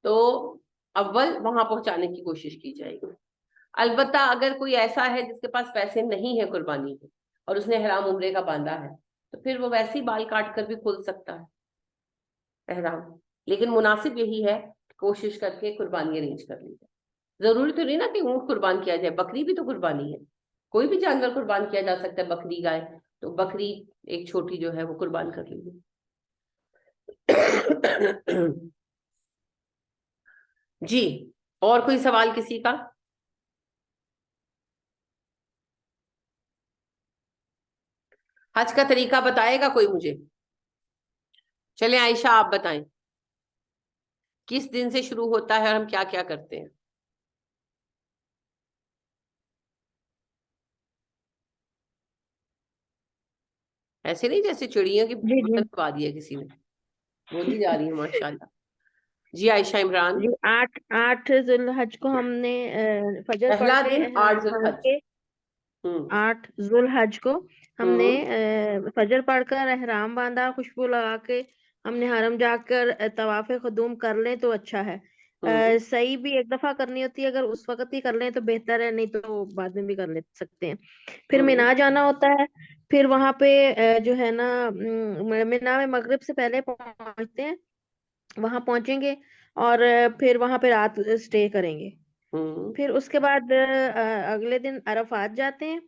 تو اول وہاں پہنچانے کی کوشش کی جائے گی. البتہ اگر کوئی ایسا ہے جس کے پاس پیسے نہیں ہے قربانی کے اور اس نے احرام عمرے کا باندھا ہے, تو پھر وہ ویسے ہی بال کاٹ کر بھی کھول سکتا ہے احرام. لیکن مناسب یہی ہے کوشش کر کے قربانی ارینج کر لی جائے. ضروری تو نہیں نا کہ اونٹ قربان کیا جائے, بکری بھی تو قربانی ہے, کوئی بھی جانور قربان کیا جا سکتا ہے, بکری گائے, تو بکری ایک چھوٹی جو ہے وہ قربان کر لیجیے. جی, اور کوئی سوال کسی کا؟ حج کا طریقہ بتائے گا کوئی مجھے؟ چلیں عائشہ آپ بتائیں, کس دن سے شروع ہوتا ہے اور ہم کیا کیا کرتے ہیں؟ ایسے نہیں جیسے چڑیوں کی جی جی دبا دیا کسی نے, بولی جا رہی ہے ماشاءاللہ. جی عائشہ عمران. جی 8 ذوالحج کو ہم نے فجر پڑھ پہلا کے دن 8 احرام باندھ ذوالحج. کے 8 ذوالحج کو ہم نے فجر پڑھ کر احرام باندھا, خوشبو لگا کے ہم نے حرم جا کر طواف قدوم کر لیں تو اچھا ہے. صحیح بھی ایک دفعہ کرنی ہوتی ہے, اگر اس وقت ہی کر لیں تو بہتر ہے, نہیں تو بعد میں بھی کر لے سکتے ہیں. پھر مینا جانا ہوتا ہے, پھر وہاں پہ جو ہے نا مینا میں مغرب سے پہلے پہنچتے ہیں, وہاں پہنچیں گے اور پھر وہاں پہ رات اسٹے کریں گے. پھر اس کے بعد اگلے دن عرفات جاتے ہیں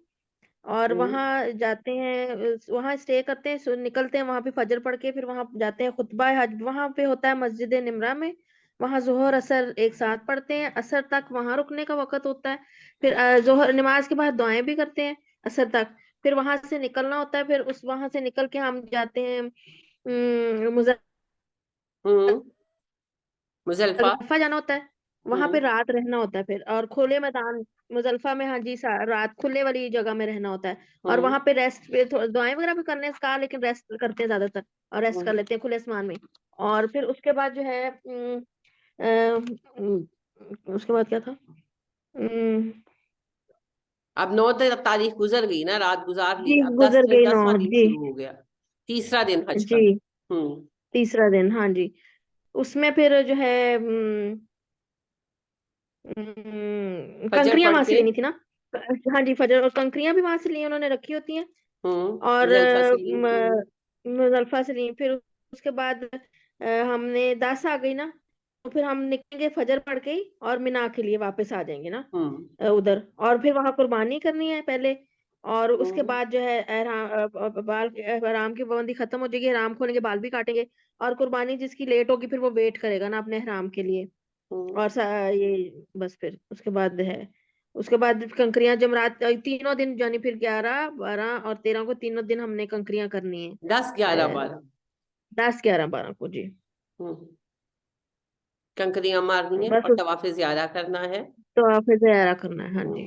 اور وہاں جاتے ہیں, وہاں اسٹے کرتے ہیں, نکلتے ہیں وہاں پہ فجر پڑھ کے, پھر وہاں جاتے ہیں خطبہ حج وہاں پہ ہوتا ہے مسجد نمرہ میں, وہاں ظہر اثر ایک ساتھ پڑھتے ہیں, اثر تک وہاں رکنے کا وقت ہوتا ہے. پھر ظہر نماز کے بعد دعائیں بھی کرتے ہیں اثر تک, پھر وہاں سے نکلنا ہوتا ہے, پھر وہاں سے نکل کے ہم جاتے ہیں مزدلفہ جانا ہوتا ہے, وہاں پہ رات رہنا ہوتا ہے. پھر اور کھلے میدان مزدلفہ میں, ہاں جی رات کھلے والی جگہ میں رہنا ہوتا ہے, اور وہاں پہ ریسٹ دعائیں وغیرہ بھی کرنے کا, لیکن ریسٹ کرتے ہیں زیادہ تر, اور ریسٹ کر لیتے ہیں کھلے آسمان میں. اور پھر اس کے بعد جو ہے اس کے بعد کیا تھا, اب 9 تاریخ گزر گئی نا, رات گزار لی, جی اب گزر گئی 9 10واں دن جی شروع ہو گیا, تیسرا دن حج کا. جی تیسرا دن, ہاں جی. اس میں پھر جو ہے فجر کنکریاں پڑھ وہاں سے کے لینی تھی نا, ہاں جی فجر, اور کنکریاں بھی وہاں سے لی انہوں نے رکھی ہوتی ہیں, اور مزدلفہ سے لی. مزدلفہ سے لی. پھر اس کے بعد ہم نے 10 آ گئی نا, تو پھر ہم نکلیں گے فجر پڑھ کے ہی, اور مینا کے لیے واپس آ جائیں گے نا ادھر, اور پھر وہاں قربانی کرنی ہے پہلے, اور اس کے بعد جو ہے احرام کی پابندی ختم ہو جائے گی, احرام کھولیں گے, بال بھی کاٹیں گے, اور قربانی جس کی لیٹ ہوگی پھر وہ ویٹ کرے گا نا اپنے احرام کے لیے. اور یہ بس پھر اس کے بعد ہے, اس کے بعد کنکریاں جمرات تینوں دن, یعنی پھر 11 12 اور 13 کو تینوں دن ہم نے کنکریاں کرنی ہیں, 10 11 12 10 11 12 کو. جی کنکریاں مارنی ہے بس اور طواف زیارہ کرنا ہے. تو آپ زیارہ کرنا ہے, ہاں جی.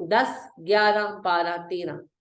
10, 11, 12, 13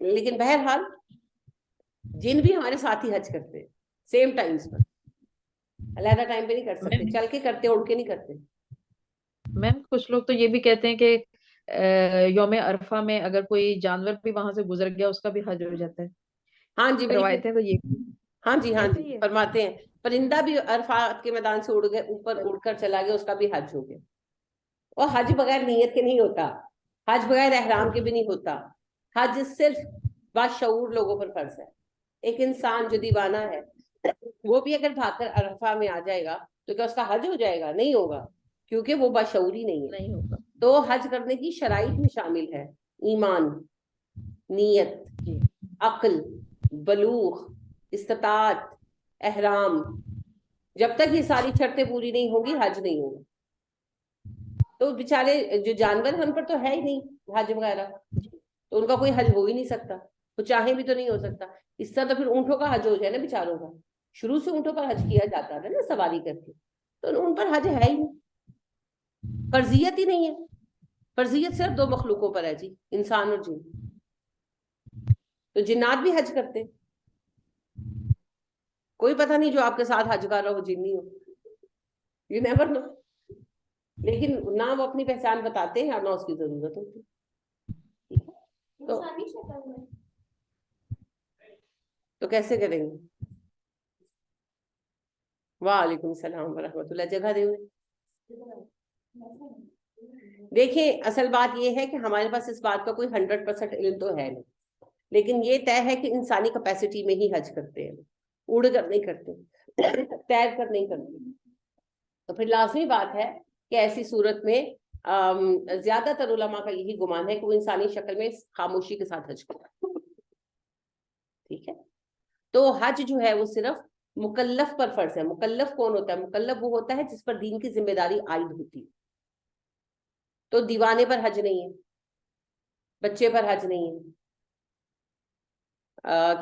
لیکن بہرحال جن بھی ہمارے ساتھ ہی حج کرتے ہیں سیم ٹائمز پر, علیحدہ ٹائم پہ نہیں کر سکتے, چل کے کرتے اڑ کے نہیں کرتے. میم کچھ لوگ تو یہ بھی کہتے ہیں کہ یوم عرفہ میں اگر کوئی جانور بھی وہاں سے گزر گیا اس کا بھی حج ہو جاتا ہے. ہاں جی بالکل, روایتیں تو یہ ہاں جی ہاں ایسے جی ہی ہے. فرماتے ہیں پرندہ بھی عرفات کے میدان سے اڑ گئے, اوپر اڑ کر چلا گیا, اس کا بھی حج ہو گیا. اور حج بغیر نیت کے نہیں ہوتا, حج بغیر احرام کے بھی نہیں ہوتا. حج صرف باشعور لوگوں پر فرض ہے. ایک انسان جو دیوانہ ہے وہ بھی اگر بھاگ کر عرفہ میں آ جائے گا تو کیا اس کا حج ہو جائے گا؟ نہیں ہوگا, کیونکہ وہ باشعور ہی نہیں ہے. نہیں ہوگا. تو حج کرنے کی شرائط میں شامل ہے ایمان, نیت, جی عقل, بلوغ, استطاعت, احرام. جب تک یہ ساری شرطیں پوری نہیں ہوں گی حج نہیں ہوگا. تو بیچارے جو جانور ہیں ان پر تو ہے ہی نہیں حج وغیرہ, تو ان کا کوئی حج ہو ہی نہیں سکتا, وہ چاہیں بھی تو نہیں ہو سکتا. اس طرح تو پھر اونٹوں کا حج ہو جائے نا بیچاروں کا, شروع سے اونٹوں پر حج کیا جاتا تھا نا سواری کر کے, تو ان پر حج ہے ہی نہیں, فرضیت ہی نہیں ہے. فرضیت صرف دو مخلوقوں پر ہے جی, انسان اور جن. تو جنات بھی حج کرتے, کوئی پتہ نہیں جو آپ کے ساتھ حج کر رہا ہو جنی ہو, یو نیور نو. لیکن نہ وہ اپنی پہچان بتاتے ہیں اور نہ اس کی ضرورت ہوتی. تو انسانی شکل میں تو کیسے کریں گے؟ وعلیکم السلام ورحمۃ اللہ. جگہ دیں. دیکھیں اصل بات یہ ہے کہ ہمارے پاس اس بات کا کوئی 100% علم تو ہے نہیں, لیکن یہ طے ہے کہ انسانی کیپیسٹی میں ہی حج کرتے ہیں, اڑ کر نہیں کرتے, تیر کر نہیں کرتے. تو پھر لازمی بات ہے کہ ایسی صورت میں زیادہ تر علماء کا یہی گمان ہے کہ وہ انسانی شکل میں خاموشی کے ساتھ حج کرتا ہے. ٹھیک ہے, تو حج جو ہے وہ صرف مکلف پر فرض ہے. مکلف کون ہوتا ہے؟ مکلف وہ ہوتا ہے جس پر دین کی ذمہ داری عائد ہوتی ہے. تو دیوانے پر حج نہیں ہے, بچے پر حج نہیں ہے,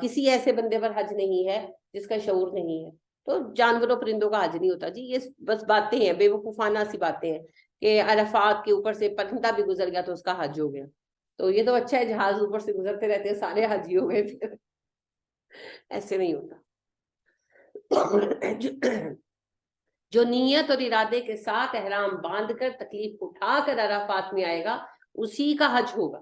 کسی ایسے بندے پر حج نہیں ہے جس کا شعور نہیں ہے. تو جانوروں پرندوں کا حج نہیں ہوتا جی. یہ بس باتیں ہیں, بے وقوفانہ سی باتیں ہیں کہ عرفات کے اوپر سے پرندہ بھی گزر گیا تو اس کا حج ہو گیا. تو یہ تو اچھا ہے, جہاز اوپر سے گزرتے رہتے ہیں سارے حج ہی ہو گئے پھر. ایسے نہیں ہوتا. جو نیت اور ارادے کے ساتھ احرام باندھ کر تکلیف اٹھا کر عرفات میں آئے گا اسی کا حج ہوگا,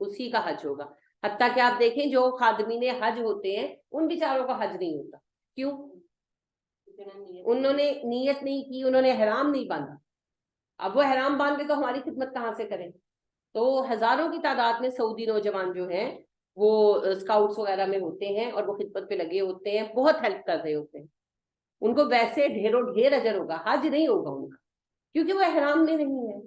اسی کا حج ہوگا. حتیٰ کہ آپ دیکھیں جو خادمین حج ہوتے ہیں ان بیچاروں کا حج نہیں ہوتا. کیوں؟ انہوں نے نیت نہیں کی, انہوں نے احرام نہیں باندھا. اب وہ احرام باندھے تو ہماری خدمت کہاں سے کریں؟ تو ہزاروں کی تعداد میں سعودی نوجوان جو ہیں وہ اسکاؤٹس وغیرہ میں ہوتے ہیں اور وہ خدمت پہ لگے ہوتے ہیں, بہت ہیلپ کر رہے ہوتے ہیں. ان کو ویسے ڈھیروں ڈھیر اجر ہوگا, حج نہیں ہوگا ان کا, کیونکہ وہ احرام میں نہیں ہے,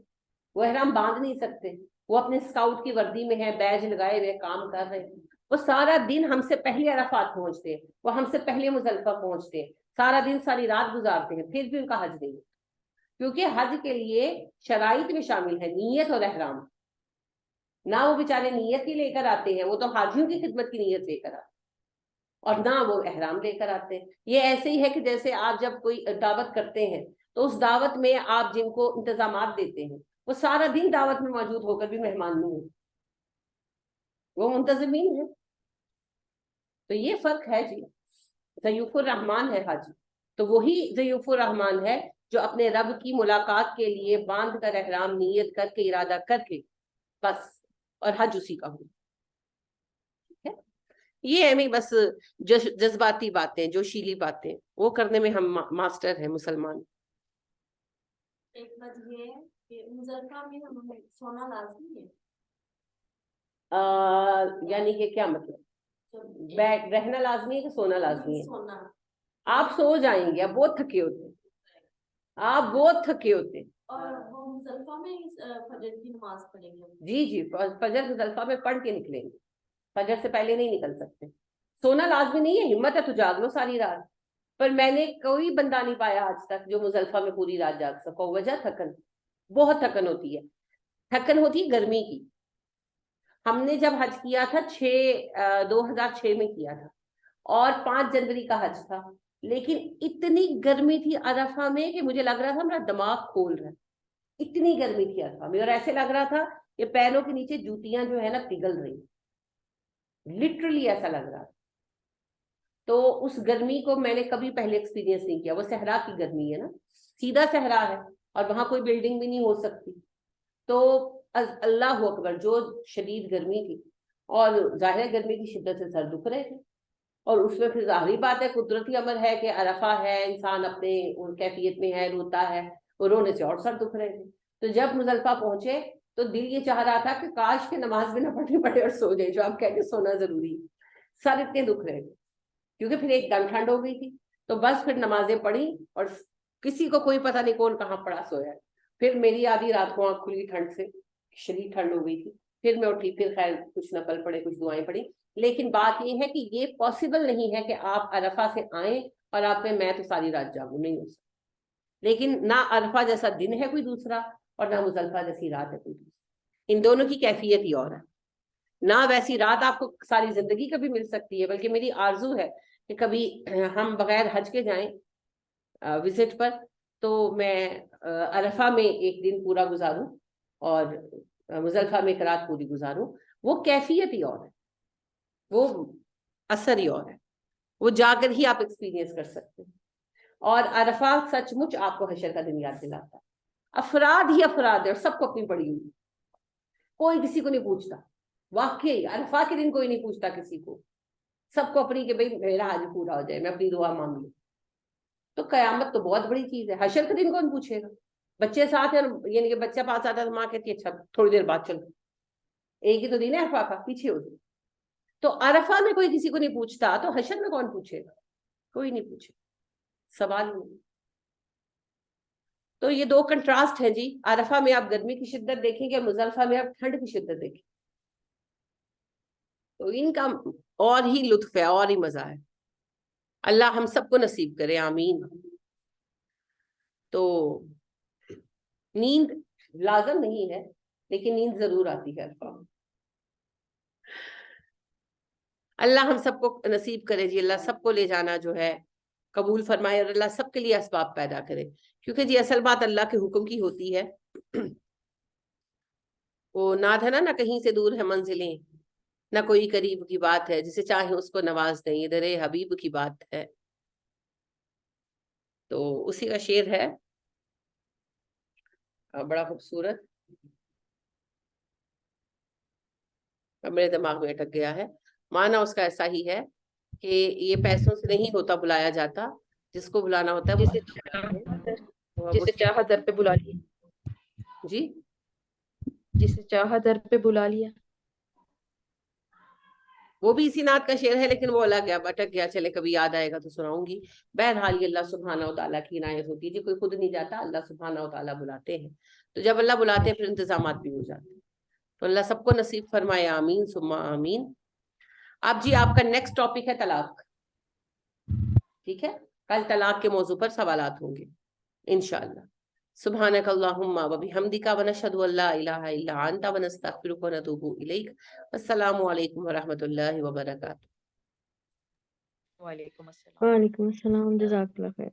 وہ احرام باندھ نہیں سکتے. وہ اپنے اسکاؤٹ کی وردی میں ہے, بیج لگائے ہوئے کام کر رہے ہیں. وہ سارا دن ہم سے پہلے عرفات پہنچتے ہیں, وہ ہم سے پہلے مزدلفہ پہنچتے ہیں, سارا دن ساری رات گزارتے ہیں, پھر بھی ان کا حج نہیں ہے. کیونکہ حج کے لیے شرائط میں شامل ہے نیت اور احرام. نہ وہ بیچارے نیت ہی لے کر آتے ہیں, وہ تو حاجیوں کی خدمت کی نیت لے کر آتے ہیں, اور نہ وہ احرام لے کر آتے ہیں. یہ ایسے ہی ہے کہ جیسے آپ جب کوئی دعوت کرتے ہیں تو اس دعوت میں آپ جن کو انتظامات دیتے ہیں وہ سارا دن دعوت میں موجود ہو کر بھی مہمان نہیں ہیں, وہ منتظمین ہیں. تو یہ فرق ہے جی. ضیوف الرحمان ہے حج, تو وہی ضیوف الرحمان ہے جو اپنے رب کی ملاقات کے لیے باندھ کر احرام نیت کر کے ارادہ کر کے بس, اور حج اسی کا ہو. یہ ہمیں بس جذباتی باتیں, جوشیلی باتیں وہ کرنے میں ہم ماسٹر ہیں مسلمان. ایک بات یہ ہے کہ مزدلفہ میں ہمیں سونا لازمی ہے. یعنی کہ کیا مطلب؟ رہنا لازمی ہے کہ سونا لازمی ہے؟ سونا آپ سو جائیں گے, آپ بہت تھکے ہوتے ہیں, آپ بہت تھکے ہوتے ہیں. اور وہ مزدلفہ میں فجر کی نماز پڑھیں گے. جی جی, فجر مزدلفہ میں پڑھ کے نکلیں گے, فجر سے پہلے نہیں نکل سکتے. سونا لازمی نہیں ہے, ہمت ہے تو جاگ لو ساری رات. پر میں نے کوئی بندہ نہیں پایا آج تک جو مزدلفہ میں پوری رات جاگ سکو. وجہ تھکن, بہت تھکن ہوتی ہے. تھکن ہوتی ہے گرمی کی. ہم نے جب حج کیا تھا 2006 میں کیا تھا, اور 5 جنوری کا حج تھا, لیکن اتنی گرمی تھی عرفہ میں کہ مجھے لگ رہا تھا میرا دماغ کھول رہا ہے. اتنی گرمی تھی عرفہ میں, اور ایسے لگ رہا تھا کہ پیروں کے نیچے جوتیاں جو ہے نا پگھل رہی. لٹرلی ایسا لگ رہا. تو اس گرمی کو میں نے کبھی پہلے ایکسپیرینس نہیں کیا. وہ صحرا کی گرمی ہے نا, سیدھا صحرا ہے اور وہاں کوئی بلڈنگ بھی نہیں ہو سکتی. تو اللہ اکبر, جو شدید گرمی تھی, اور ظاہر گرمی کی شدت سے سر دکھ رہے تھے. اور اس میں پھر ظاہری بات ہے, قدرتی امر ہے کہ عرفہ ہے, انسان اپنے کیفیت میں ہے, روتا ہے, اور رونے سے اور سر دکھ رہے تھے. تو جب مزدلفہ پہنچے تو دل یہ چاہ رہا تھا کہ کاش کے نماز بھی نہ پڑھنی پڑے اور سو جائے, جو آپ کہتے ہیں سونا ضروری ہے. سر اتنے دکھ رہے تھے کیونکہ پھر ایک دم ٹھنڈ ہو گئی تھی. تو بس پھر نمازیں پڑھی اور کسی کو کوئی پتہ نہیں کون کہاں پڑا سویا. پھر میری آدھی رات کو آنکھ کھلی ٹھنڈ سے, شدید ٹھنڈ ہو گئی تھی. پھر میں اٹھی, پھر خیر کچھ نفل پڑھے, کچھ دعائیں پڑھی. لیکن بات یہ ہے کہ یہ پاسبل نہیں ہے کہ آپ عرفہ سے آئیں اور آپ میں تو ساری رات جاگوں, نہیں ہو سکتا. لیکن نہ عرفہ جیسا دن ہے کوئی دوسرا, اور نہ مزدلفہ جیسی رات ہے کوئی دوسری. ان دونوں کی کیفیت ہی اور ہے. نہ ویسی رات آپ کو ساری زندگی کبھی مل سکتی ہے, بلکہ میری آرزو ہے کہ کبھی ہم بغیر حج کے جائیں وزٹ پر, تو میں عرفہ میں ایک دن پورا گزاروں اور مزدلفہ میں ایک رات پوری گزاروں. وہ کیفیت ہی اور ہے, وہ اثر ہی اور ہے, وہ جا کر ہی آپ ایکسپیرینس کر سکتے ہیں. اور عرفہ سچ مچ آپ کو حشر کا دن یاد دلاتا ہے. افراد ہی افراد ہے اور سب کو اپنی پڑی ہوئی, کوئی کسی کو نہیں پوچھتا. واقعی عرفہ کے دن کوئی نہیں پوچھتا کسی کو, سب کو اپنی کہ بھئی میرا حج پورا ہو جائے, میں اپنی دعا مانگ لوں. تو قیامت تو بہت بڑی چیز ہے. حشر کے دن کون پوچھے گا؟ بچے ساتھ ہیں, یعنی کہ بچہ پاس آتا ہے تو ماں کہتی ہے اچھا تھوڑی دیر بعد چلو, ایک ہی تو دن ہے عرفہ کا, پیچھے ہو جائے. تو عرفہ میں کوئی کسی کو نہیں پوچھتا, تو حشر میں کون پوچھے گا؟ کوئی نہیں پوچھے, سوال نہیں. تو یہ دو کنٹراسٹ ہیں جی. عرفہ میں آپ گرمی کی شدت دیکھیں گے, مزدلفہ میں آپ ٹھنڈ کی شدت دیکھیں. تو ان کا اور ہی لطف ہے, اور ہی مزہ ہے. اللہ ہم سب کو نصیب کرے, آمین. تو نیند لازم نہیں ہے, لیکن نیند ضرور آتی ہے عرفہ میں. اللہ ہم سب کو نصیب کرے جی. اللہ سب کو لے جانا جو ہے قبول فرمائے, اور اللہ سب کے لیے اسباب پیدا کرے. کیونکہ جی اصل بات اللہ کے حکم کی ہوتی ہے. وہ ناد ہے نا, نہ کہیں سے دور ہے منزلیں, نہ کوئی قریب کی بات ہے, جسے چاہیں اس کو نواز دیں, ادھر حبیب کی بات ہے. تو اسی کا شعر ہے بڑا خوبصورت, میرے دماغ میں اٹک گیا ہے. معنی اس کا ایسا ہی ہے کہ یہ پیسوں سے نہیں ہوتا بلایا جاتا, جس کو بلانا ہوتا ہے جسے چاہا در پہ بلا لیا. جی جسے چاہا در پہ بلا لیا. وہ بھی اسی نعت کا شعر ہے, لیکن وہ الگ ہے, اٹک گیا. چلے کبھی یاد آئے گا تو سناؤں گی. بہرحال یہ اللہ سبحانہ و تعالیٰ کی عنایت ہوتی ہے جی. کوئی خود نہیں جاتا, اللہ سبحانہ و تعالیٰ بلاتے ہیں. تو جب اللہ بلاتے ہیں پھر انتظامات بھی ہو جاتے ہیں. تو اللہ سب کو نصیب فرمائے, آمین ثم آمین. اب جی آپ کا نیکسٹ ٹاپک ہے طلاق. ٹھیک ہے, کل طلاق کے موضوع پر سوالات ہوں گے انشاءاللہ. سبحانک اللہم و بحمدک ونشہد ان لا الہ الا انت ونستغفرک ونتوب الیک. السلام علیکم ورحمۃ اللہ وبرکاتہ. وعلیکم السلام. وعلیکم السلام, جزاک اللہ خیر.